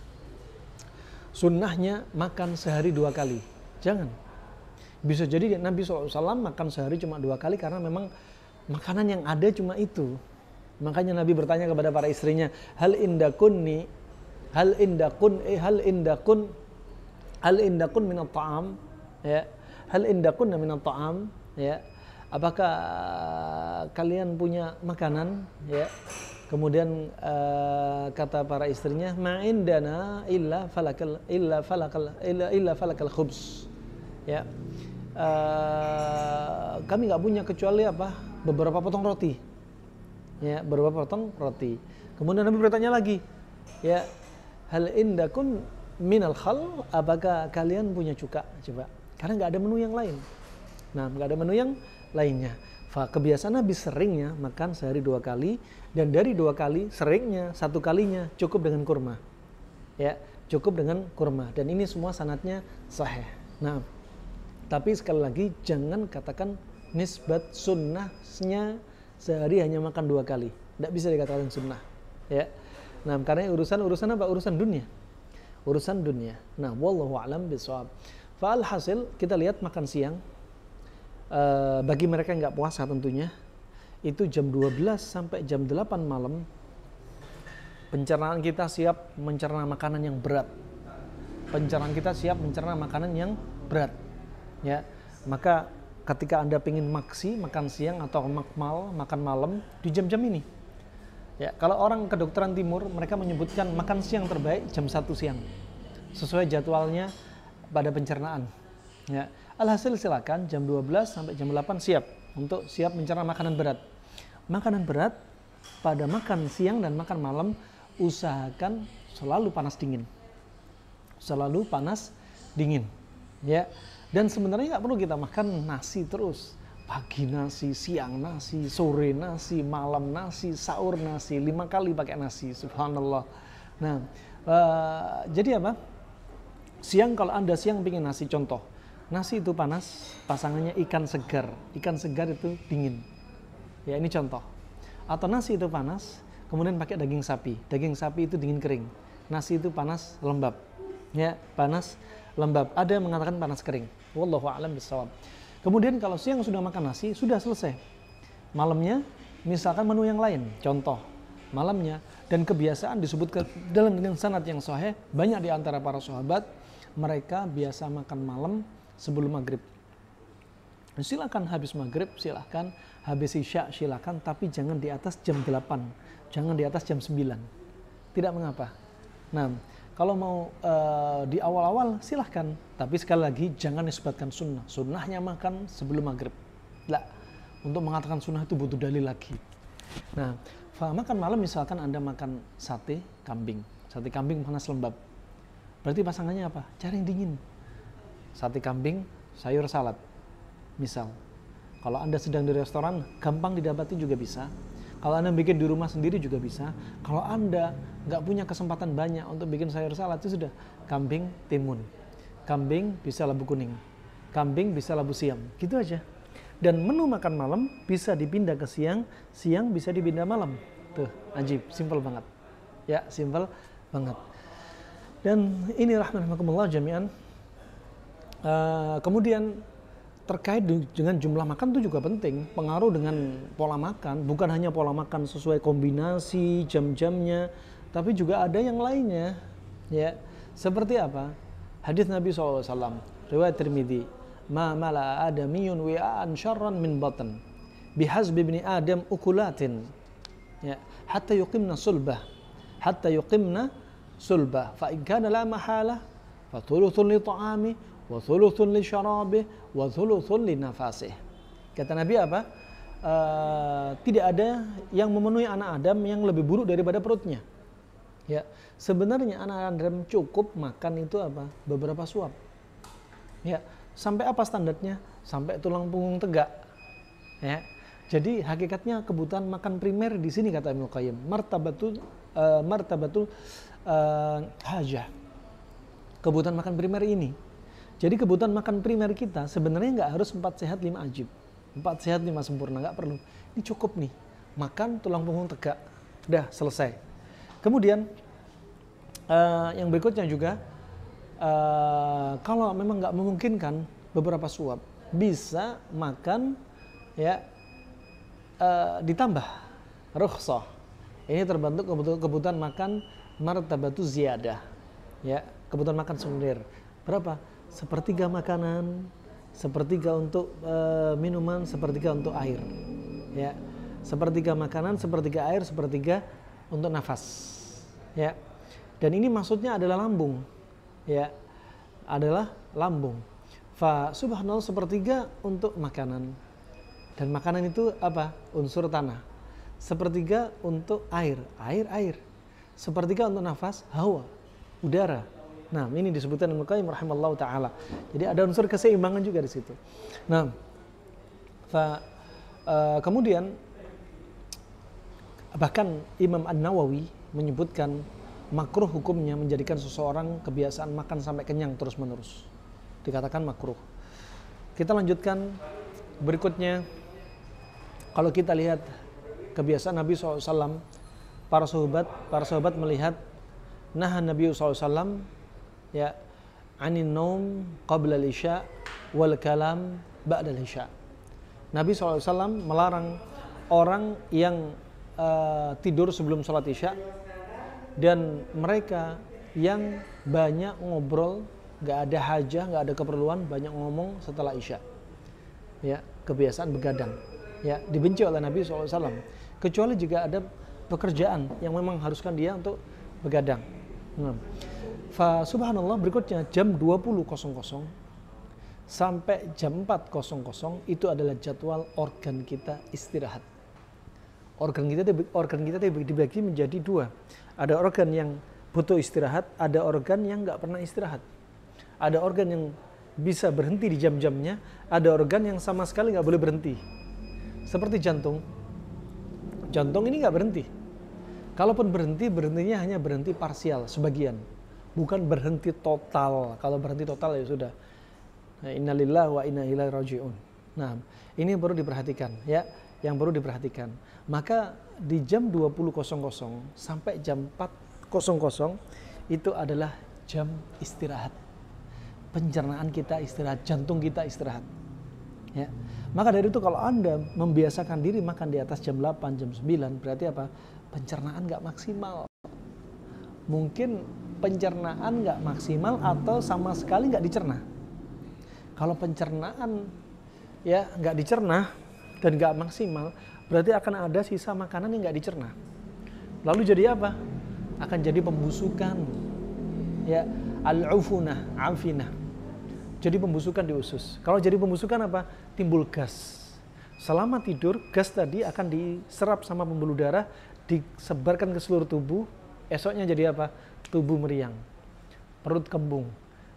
Sunnahnya makan sehari 2 kali. Jangan. Bisa jadi Nabi SAW makan sehari cuma 2 kali karena memang makanan yang ada cuma itu. Makanya Nabi bertanya kepada para istrinya, hal indakun minat ta'am, ya, hal indakun minat ta'am, ya, apakah kalian punya makanan, ya. Kemudian kata para istrinya, ma'indana illa falakal khubz. Ya. Kami nggak punya kecuali apa? Beberapa potong roti. Ya, beberapa potong roti. Kemudian Nabi bertanya lagi, ya, hal indakum minal khal, apakah kalian punya cuka? Coba. Karena nggak ada menu yang lain. Nah, nggak ada menu yang lainnya. Kebiasaan Nabi seringnya makan sehari 2 kali, dan dari 2 kali seringnya 1 kalinya cukup dengan kurma. Ya, cukup dengan kurma, dan ini semua sanadnya sahih. Nah, tapi sekali lagi jangan katakan nisbat sunnahnya sehari hanya makan 2 kali. Tidak bisa dikatakan sunnah. Ya. Nah, karena urusan apa? Urusan dunia. Urusan dunia. Nah, wallahu a'lam bishawab. Alhasil kita lihat makan siang. Bagi mereka yang nggak puasa tentunya itu jam 12 sampai jam 8 malam pencernaan kita siap mencerna makanan yang berat. Pencernaan kita siap mencerna makanan yang berat. Ya, maka ketika Anda pengen makan siang atau makan malam di jam-jam ini. Ya, kalau orang kedokteran timur mereka menyebutkan makan siang terbaik jam 1 siang. Sesuai jadwalnya pada pencernaan. Ya, alhasil silakan jam 12 sampai jam 8 siap mencerna makanan berat. Makanan berat pada makan siang dan makan malam usahakan selalu panas dingin. Selalu panas dingin. Ya. Dan sebenarnya nggak perlu kita makan nasi terus. Pagi nasi, siang nasi, sore nasi, malam nasi, sahur nasi, 5 kali pakai nasi. Subhanallah. Nah, jadi apa? Siang kalau Anda siang pengen nasi, contoh. Nasi itu panas, pasangannya ikan segar. Ikan segar itu dingin. Ya, ini contoh. Atau nasi itu panas, kemudian pakai daging sapi. Daging sapi itu dingin kering. Nasi itu panas lembab. Ya, panas lembab. Ada yang mengatakan panas kering. Wallahu a'lam bishawab. Kemudian kalau siang sudah makan nasi, sudah selesai. Malamnya misalkan menu yang lain. Contoh, malamnya, dan kebiasaan disebutkan dalam sanad yang sahih, banyak di antara para sahabat mereka biasa makan malam sebelum maghrib. Silakan habis maghrib, silakan habis isya, silakan, tapi jangan di atas jam 8, jangan di atas jam 9. Tidak mengapa. Nah, kalau mau di awal-awal silahkan, tapi sekali lagi jangan nisbatkan sunnah. Sunnahnya makan sebelum maghrib. Lah, untuk mengatakan sunnah itu butuh dalil lagi. Nah, makan malam misalkan Anda makan sate kambing. Sate kambing panas lembab. Berarti pasangannya apa? Cari yang dingin. Sate kambing, sayur salad. Misal, kalau Anda sedang di restoran, gampang didapati juga bisa. Kalau Anda bikin di rumah sendiri juga bisa. Kalau Anda nggak punya kesempatan banyak untuk bikin sayur salad, itu sudah kambing timun. Kambing bisa labu kuning. Kambing bisa labu siam. Gitu aja. Dan menu makan malam bisa dipindah ke siang, siang bisa dipindah malam. Tuh, ajib, simple banget. Ya, simple banget. Dan ini rahmatullah jami'an. Kemudian terkait dengan jumlah makan itu juga penting, pengaruh dengan pola makan, bukan hanya pola makan sesuai kombinasi jam-jamnya, tapi juga ada yang lainnya, ya. Seperti apa? Hadis Nabi SAW, riwayat Tirmidzi, ma mala adamiyun wi'an syarran min batan bihazbi ibni adam ukulatin, ya, hatta yuqimna sulbah fa in kana la mahalah fa thuluthun li ta'ami wa thuluthun li syarabih wa thuluthun li nafasih. Kata Nabi apa? Tidak ada yang memenuhi anak Adam yang lebih buruk daripada perutnya. Ya, sebenarnya anak Adam cukup makan itu apa? Beberapa suap. Ya, sampai apa standarnya? Sampai tulang punggung tegak. Ya. Jadi hakikatnya kebutuhan makan primer di sini kata Ibnu Qayyim, martabatul hajah. Kebutuhan makan primer ini. Jadi kebutuhan makan primer kita sebenarnya nggak harus 4 sehat 5 ajib, 4 sehat 5 sempurna, nggak perlu. Ini cukup nih, makan tulang punggung tegak, udah selesai. Kemudian yang berikutnya juga, kalau memang nggak memungkinkan beberapa suap, bisa makan ya ditambah rukhsah. Ini terbentuk kebutuhan makan martabatu ziyadah, ya, kebutuhan makan sekunder. Berapa? Sepertiga makanan, sepertiga untuk minuman, sepertiga untuk air, ya. Sepertiga makanan, sepertiga air, sepertiga untuk nafas, ya. Dan ini maksudnya adalah lambung, ya, adalah lambung. Fa subhanallah, sepertiga untuk makanan, dan makanan itu apa? Unsur tanah. Sepertiga untuk air. Sepertiga untuk nafas, hawa, udara. Nah, ini disebutkan Ibnu Qayyim rahimallahu taala. Jadi ada unsur keseimbangan juga di situ. Nah, kemudian bahkan Imam An-Nawawi menyebutkan makruh hukumnya menjadikan seseorang kebiasaan makan sampai kenyang terus-menerus. Dikatakan makruh. Kita lanjutkan berikutnya. Kalau kita lihat kebiasaan Nabi SAW, para sahabat melihat Nabi SAW ya anin naum qabla al-isya wal kalam ba'da al-isya. Nabi SAW melarang orang yang tidur sebelum sholat isya dan mereka yang banyak ngobrol, nggak ada hajah, nggak ada keperluan, banyak ngomong setelah isya. Ya, kebiasaan begadang. Ya, dibenci oleh Nabi SAW. Kecuali jika ada pekerjaan yang memang haruskan dia untuk begadang. Nah, subhanallah, berikutnya jam 20.00 sampai jam 4.00 itu adalah jadwal organ kita istirahat. Organ kita dibagi menjadi 2. Ada organ yang butuh istirahat, ada organ yang nggak pernah istirahat. Ada organ yang bisa berhenti di jam-jamnya, ada organ yang sama sekali nggak boleh berhenti. Seperti jantung. Jantung ini nggak berhenti. Kalaupun berhentinya hanya berhenti parsial, sebagian. Bukan berhenti total. Kalau berhenti total ya sudah. Innalillahi wa inna ilaihi raji'un. Nah, ini perlu diperhatikan, ya, yang perlu diperhatikan. Maka di jam 20.00 sampai jam 4.00 itu adalah jam istirahat. Pencernaan kita istirahat, jantung kita istirahat. Ya. Maka dari itu kalau Anda membiasakan diri makan di atas jam 8, jam 9, berarti apa? Pencernaan nggak maksimal. Mungkin pencernaan nggak maksimal atau sama sekali nggak dicerna. Kalau pencernaan ya nggak dicerna dan nggak maksimal, berarti akan ada sisa makanan yang nggak dicerna. Lalu jadi apa? Akan jadi pembusukan. Ya, al-ufunah, afinah. Jadi pembusukan di usus. Kalau jadi pembusukan apa? Timbul gas. Selama tidur, gas tadi akan diserap sama pembuluh darah, disebarkan ke seluruh tubuh. Esoknya jadi apa? Tubuh meriang, perut kembung,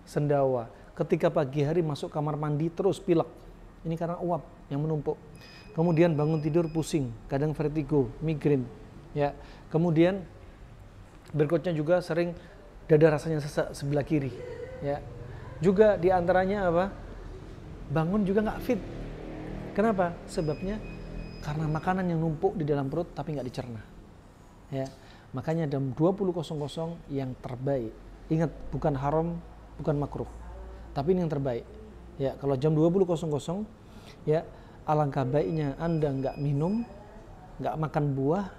sendawa. Ketika pagi hari masuk kamar mandi terus pilek. Ini karena uap yang menumpuk. Kemudian bangun tidur pusing, kadang vertigo, migrain. Ya. Kemudian berikutnya juga sering dada rasanya sesak sebelah kiri. Ya. Juga diantaranya apa? Bangun juga nggak fit. Kenapa? Sebabnya karena makanan yang numpuk di dalam perut tapi nggak dicerna. Ya, makanya jam 20.00 yang terbaik Ingat, bukan haram, bukan makruh, tapi ini yang terbaik. Ya, kalau jam 20.00 ya, alangkah baiknya Anda nggak minum, nggak makan buah,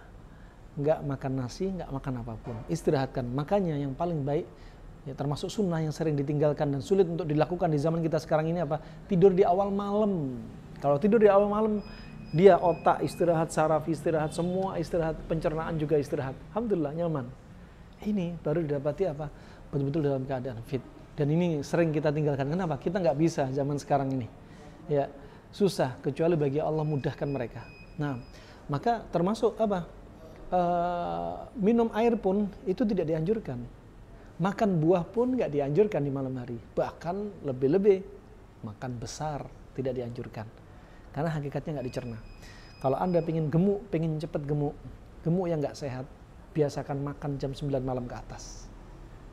nggak makan nasi, nggak makan apapun. Istirahatkan. Makanya yang paling baik, ya, termasuk sunnah yang sering ditinggalkan dan sulit untuk dilakukan di zaman kita sekarang ini apa? Tidur di awal malam. Kalau tidur di awal malam, dia otak istirahat, saraf istirahat, semua istirahat, pencernaan juga istirahat. Alhamdulillah nyaman. Ini baru didapati apa? Betul-betul dalam keadaan fit. Dan ini sering kita tinggalkan. Kenapa? Kita nggak bisa zaman sekarang ini. Ya, susah kecuali bagi Allah mudahkan mereka. Nah, maka termasuk apa? Minum air pun itu tidak dianjurkan. Makan buah pun nggak dianjurkan di malam hari. Bahkan lebih-lebih makan besar tidak dianjurkan. Karena hakikatnya nggak dicerna. Kalau Anda pengen gemuk, pengen cepat gemuk yang nggak sehat, biasakan makan jam 9 malam ke atas.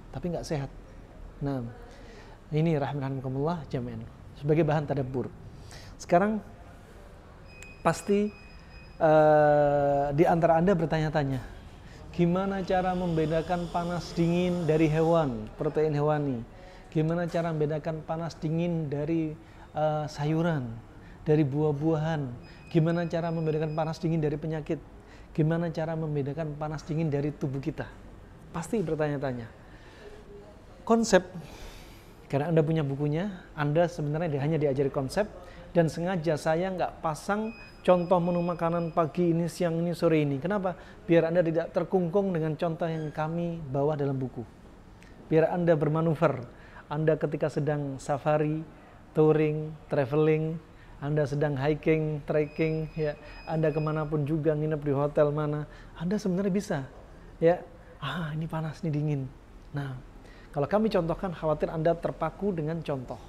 Tapi nggak sehat. Nah, ini rahimahumullah jami'an sebagai bahan tadabbur. Sekarang pasti di antara Anda bertanya-tanya, gimana cara membedakan panas dingin dari hewan, protein hewani? Gimana cara membedakan panas dingin dari sayuran, dari buah-buahan? Gimana cara membedakan panas dingin dari penyakit? Gimana cara membedakan panas dingin dari tubuh kita? Pasti bertanya-tanya. Konsep, karena Anda punya bukunya, Anda sebenarnya hanya diajari konsep, dan sengaja saya nggak pasang contoh menu makanan pagi ini, siang ini, sore ini. Kenapa? Biar Anda tidak terkungkung dengan contoh yang kami bawa dalam buku. Biar Anda bermanuver. Anda ketika sedang safari, touring, traveling, Anda sedang hiking, trekking, ya, Anda kemanapun juga, nginep di hotel mana, Anda sebenarnya bisa, ya, ini panas, ini dingin. Nah, kalau kami contohkan, khawatir Anda terpaku dengan contoh.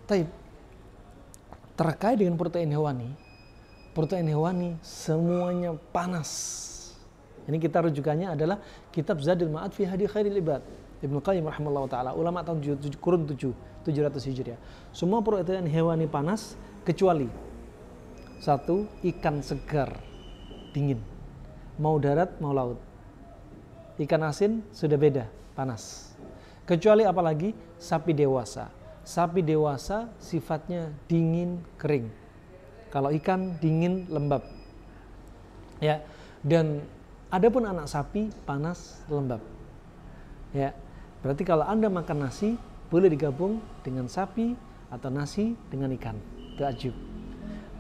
Tapi terkait dengan protein hewani semuanya panas. Ini kita rujukannya adalah kitab Zadul Ma'ad fi Hadi Khairil Ibad, Ibnu Qayyim rahimahullah ta'ala, ulama tahun kurun 700 Hijriah. Semua protein hewani panas kecuali satu, ikan segar dingin, mau darat mau laut. Ikan asin sudah beda, panas. Kecuali apalagi sapi dewasa. Sapi dewasa sifatnya dingin kering. Kalau ikan dingin lembab. Ya, dan adapun anak sapi panas lembab. Ya. Berarti kalau Anda makan nasi boleh digabung dengan sapi atau nasi dengan ikan. Ta'ajub.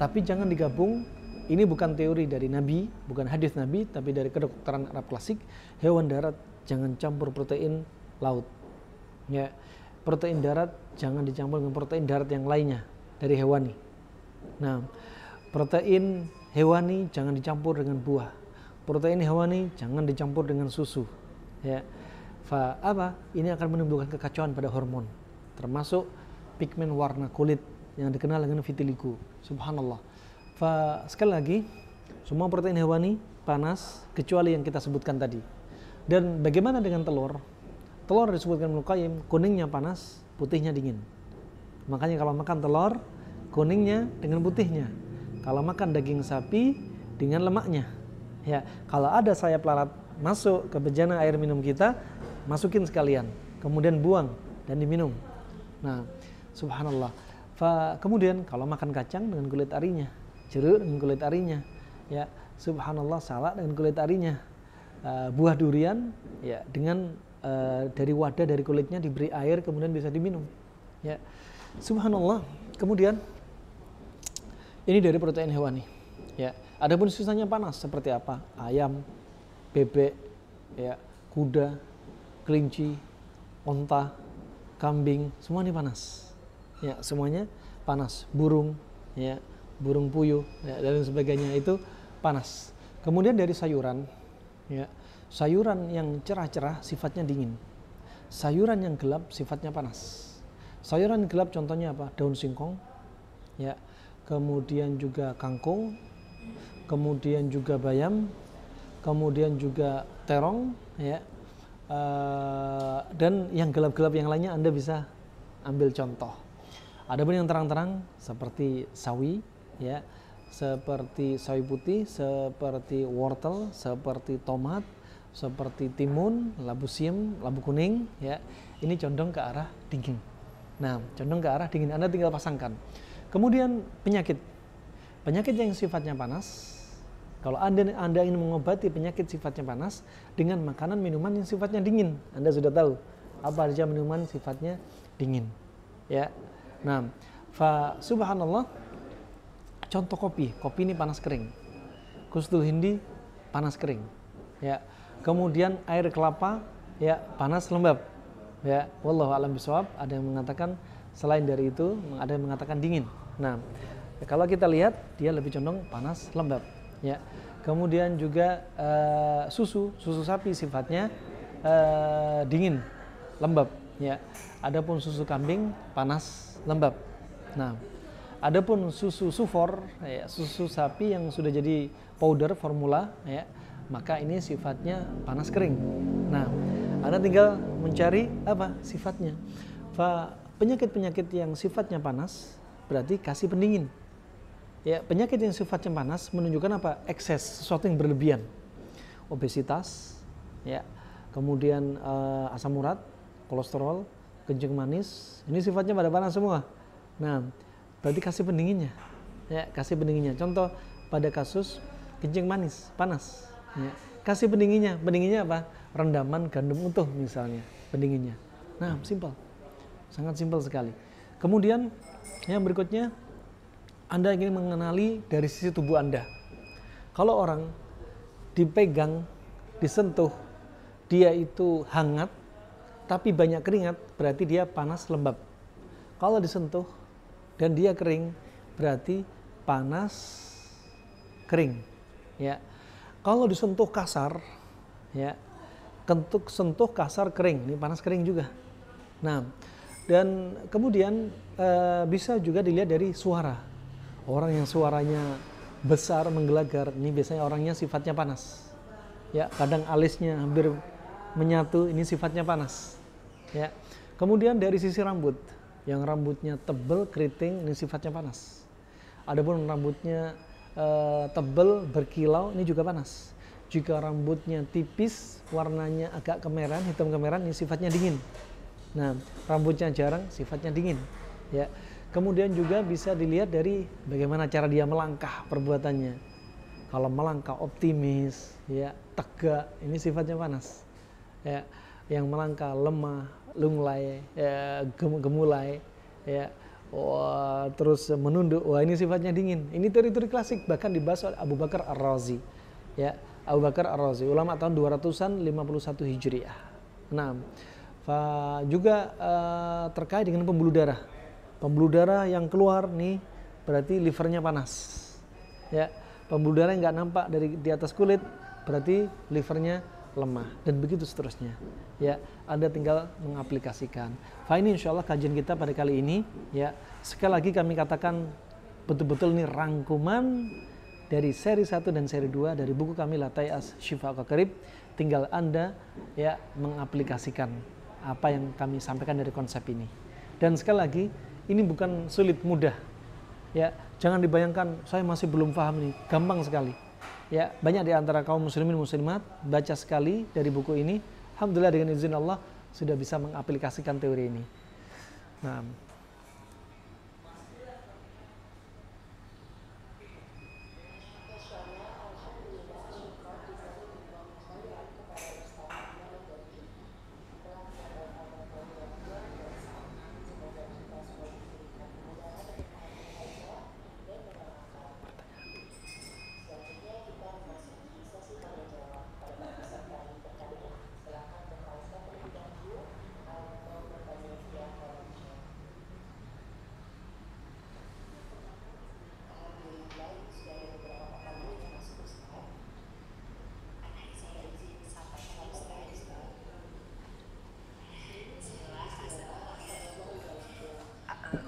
Tapi jangan digabung. Ini bukan teori dari Nabi, bukan hadis Nabi, tapi dari kedokteran Arab klasik. Hewan darat jangan campur protein laut. Ya, protein darat jangan dicampur dengan protein darat yang lainnya dari hewani. Nah, protein hewani jangan dicampur dengan buah. Protein hewani jangan dicampur dengan susu. Ya, ini akan menimbulkan kekacauan pada hormon, termasuk pigmen warna kulit yang dikenal dengan vitiligo. Subhanallah. Sekali lagi, semua protein hewani panas kecuali yang kita sebutkan tadi. Dan bagaimana dengan telur? Telur disebutkan Ibnu Qayyim, kuningnya panas, putihnya dingin. Makanya kalau makan telur, kuningnya dengan putihnya. Kalau makan daging sapi, dengan lemaknya. Ya, kalau ada sayap lalat masuk ke bejana air minum kita, masukin sekalian, kemudian buang dan diminum. Nah, subhanallah. Kemudian kalau makan kacang dengan kulit arinya, jeruk dengan kulit arinya, ya, subhanallah, salak dengan kulit arinya, buah durian, ya, dengan dari wadah dari kulitnya diberi air kemudian bisa diminum. Ya, subhanallah. Kemudian ini dari protein hewani. Ya, adapun sisanya panas seperti apa? Ayam, bebek, ya, kuda, kelinci, onta, kambing, semua ini panas. Ya, semuanya panas. Burung, ya, burung puyuh, ya, dan sebagainya itu panas. Kemudian dari sayuran, ya, sayuran yang cerah-cerah sifatnya dingin. Sayuran yang gelap sifatnya panas. Sayuran gelap contohnya apa? Daun singkong, ya, kemudian juga kangkung, kemudian juga bayam, kemudian juga terong, ya, dan yang gelap-gelap yang lainnya Anda bisa ambil contoh. Adapun yang terang-terang seperti sawi, ya, seperti sawi putih, seperti wortel, seperti tomat, seperti timun, labu siam, labu kuning, ya, ini condong ke arah dingin. Nah, condong ke arah dingin, Anda tinggal pasangkan. Kemudian penyakit yang sifatnya panas, kalau Anda ingin mengobati penyakit sifatnya panas dengan makanan minuman yang sifatnya dingin, Anda sudah tahu apa saja minuman sifatnya dingin, ya. Nah, subhanallah, contoh kopi ini panas kering, kustul hindi panas kering, ya. Kemudian air kelapa, ya, panas lembab, ya. Wallahu a'lam bishawab. Ada yang mengatakan selain dari itu, ada yang mengatakan dingin. Nah, kalau kita lihat dia lebih condong panas lembab, ya. Kemudian juga susu sapi sifatnya dingin lembab, ya. Adapun susu kambing panas lembab. Nah, adapun susu sufor, ya, susu sapi yang sudah jadi powder formula, ya, maka ini sifatnya panas kering. Nah, Anda tinggal mencari apa sifatnya. Penyakit-penyakit yang sifatnya panas berarti kasih pendingin. Ya, penyakit yang sifatnya panas menunjukkan apa? Ekses, sesuatu yang berlebihan. Obesitas, ya. Kemudian asam urat, kolesterol, kencing manis, ini sifatnya pada panas semua. Nah, berarti kasih pendinginnya. Ya, kasih pendinginnya. Contoh pada kasus kencing manis, panas. Ya, kasih pendinginnya. Pendinginnya apa? Rendaman gandum utuh misalnya, pendinginnya. Nah, simpel. Sangat simpel sekali. Kemudian yang berikutnya, Anda ingin mengenali dari sisi tubuh Anda. Kalau orang dipegang, disentuh, dia itu hangat, tapi banyak keringat, berarti dia panas lembab. Kalau disentuh dan dia kering, berarti panas kering. Ya. Kalau disentuh kasar, ya, sentuh kasar kering, ini panas kering juga. Nah, dan kemudian bisa juga dilihat dari suara. Orang yang suaranya besar menggelagar, ini biasanya orangnya sifatnya panas. Ya, kadang alisnya hampir menyatu, ini sifatnya panas. Ya. Kemudian dari sisi rambut, yang rambutnya tebal keriting, ini sifatnya panas. Adapun rambutnya tebal berkilau, ini juga panas. Jika rambutnya tipis, warnanya agak kemerahan, hitam kemerahan, ini sifatnya dingin. Nah, rambutnya jarang, sifatnya dingin. Ya. Kemudian juga bisa dilihat dari bagaimana cara dia melangkah, perbuatannya. Kalau melangkah optimis, ya, tegak, ini sifatnya panas. Ya. Yang melangkah lemah, lunglai, ya, gemulai, ya, terus menunduk, wah ini sifatnya dingin. Ini teori-teori klasik, bahkan dibahas oleh Abu Bakar Ar-Razi. Ya, Abu Bakar Ar-Razi, ulama tahun 200-an 51 Hijriah. Nah, juga terkait dengan pembuluh darah. Pembuluh darah yang keluar nih berarti livernya panas. Ya, pembuluh darah yang nggak nampak dari di atas kulit berarti livernya lemah, dan begitu seterusnya. Ya, Anda tinggal mengaplikasikan. Ini insya Allah kajian kita pada kali ini. Ya, sekali lagi kami katakan betul-betul ini rangkuman dari seri 1 dan seri 2 dari buku kami Latayas Shifa Al-Qarib. Tinggal Anda ya mengaplikasikan apa yang kami sampaikan dari konsep ini. Dan sekali lagi, ini bukan sulit, mudah. Ya, jangan dibayangkan saya masih belum paham nih, gampang sekali. Ya, banyak di antara kaum muslimin muslimat baca sekali dari buku ini, alhamdulillah dengan izin Allah sudah bisa mengaplikasikan teori ini. Nah,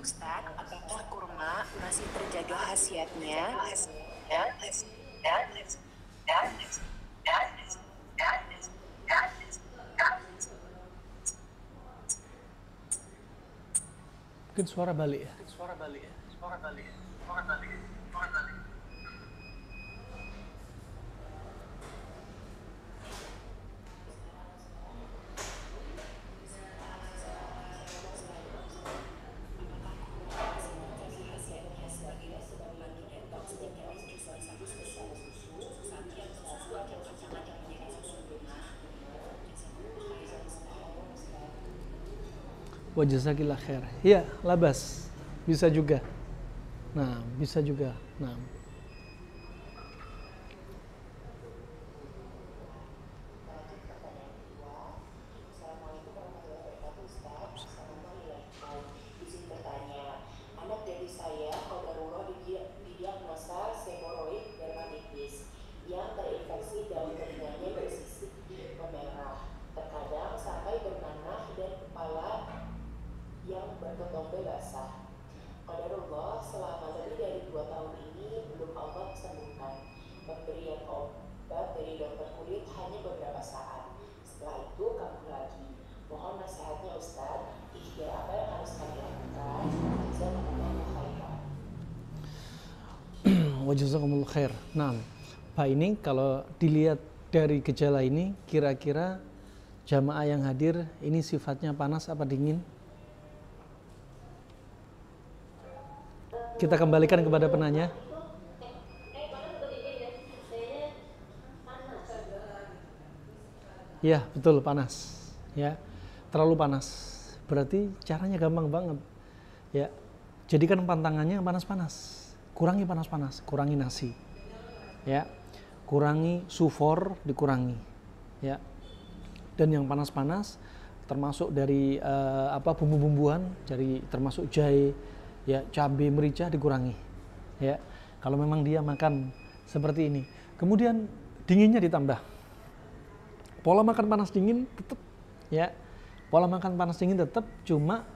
Ustadz, apakah kurma masih terjaga khasiatnya? mungkin suara balik ya. Wa jazakillah khair. Ya, labas. Bisa juga. Nah, bisa juga. Nah. Izin bertanya, anak dari saya kodarullah didiagnosa hemoroid dermatitis yang terinfeksi daun telinganya bersisik memerah, terkadang sampai bernanah dan kepala yang berketombe basah. Qadarullah selama lebih dari 2 tahun ini belum Allah sembuhkan. Pemberian obat dari dokter kulit hanya beberapa saat. Setelah itu kambuh lagi. Mohon nasihatnya Ustaz, ikhtiar apa yang harus kami lakukan? Jazakumullahu khairan. Wa jazakumullah khair. Nah, Pak, ini kalau dilihat dari gejala ini, kira-kira jamaah yang hadir ini sifatnya panas apa dingin? Kita kembalikan kepada penanya. Ya, betul, panas. Ya, terlalu panas. Berarti caranya gampang banget. Ya, jadikan pantangannya panas-panas. Kurangi panas-panas, kurangi nasi. Ya, kurangi sufor, dikurangi. Ya, dan yang panas-panas termasuk dari bumbu-bumbuan, dari termasuk jahe, ya, cabai, merica dikurangi. Ya, kalau memang dia makan seperti ini. Kemudian dinginnya ditambah. Pola makan panas dingin tetap, ya. Pola makan panas dingin tetap, cuma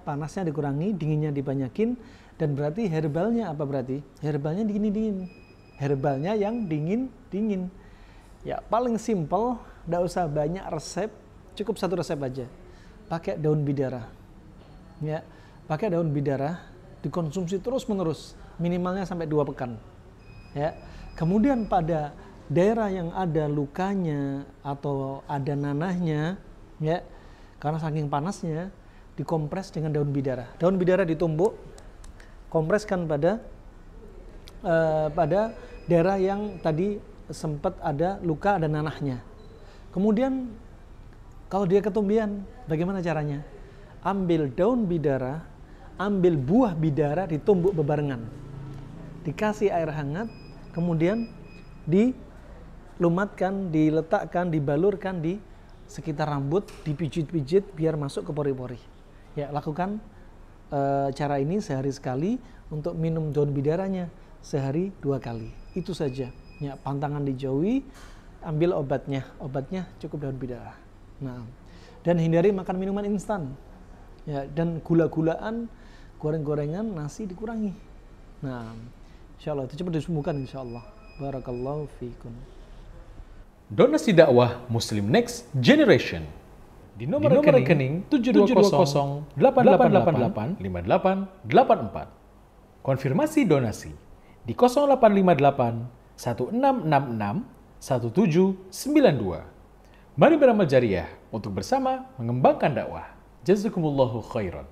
panasnya dikurangi, dinginnya dibanyakin, dan berarti herbalnya apa berarti? Herbalnya dingin-dingin. Herbalnya yang dingin-dingin. Ya, paling simple, enggak usah banyak resep, cukup 1 resep aja. Pakai daun bidara. Ya, pakai daun bidara, dikonsumsi terus-menerus, minimalnya sampai 2 pekan. Ya. Kemudian pada daerah yang ada lukanya atau ada nanahnya, ya, karena saking panasnya, dikompres dengan daun bidara. Daun bidara ditumbuk, kompreskan pada daerah yang tadi sempat ada luka, ada nanahnya. Kemudian kalau dia ketumbian, bagaimana caranya? Ambil daun bidara, ambil buah bidara, ditumbuk bebarengan. Dikasih air hangat, kemudian dilumatkan, diletakkan, dibalurkan di sekitar rambut, dipijit-pijit biar masuk ke pori-pori. Ya, lakukan cara ini sehari sekali, untuk minum daun bidaranya sehari 2 kali. Itu saja. Ya, pantangan dijauhi, ambil obatnya cukup daun bidara. Nah, dan hindari makan minuman instan. Ya, dan gula-gulaan, goreng-gorengan, nasi dikurangi. Nah, insyaallah itu cepat disembuhkan insyaallah. Barakallahu fiikum. Donasi dakwah Muslim Next Generation di nomor rekening 720-8888-5884. Konfirmasi donasi di 0858 1666 1792. Mari beramal jariah untuk bersama mengembangkan dakwah. Jazakumullahu khairan.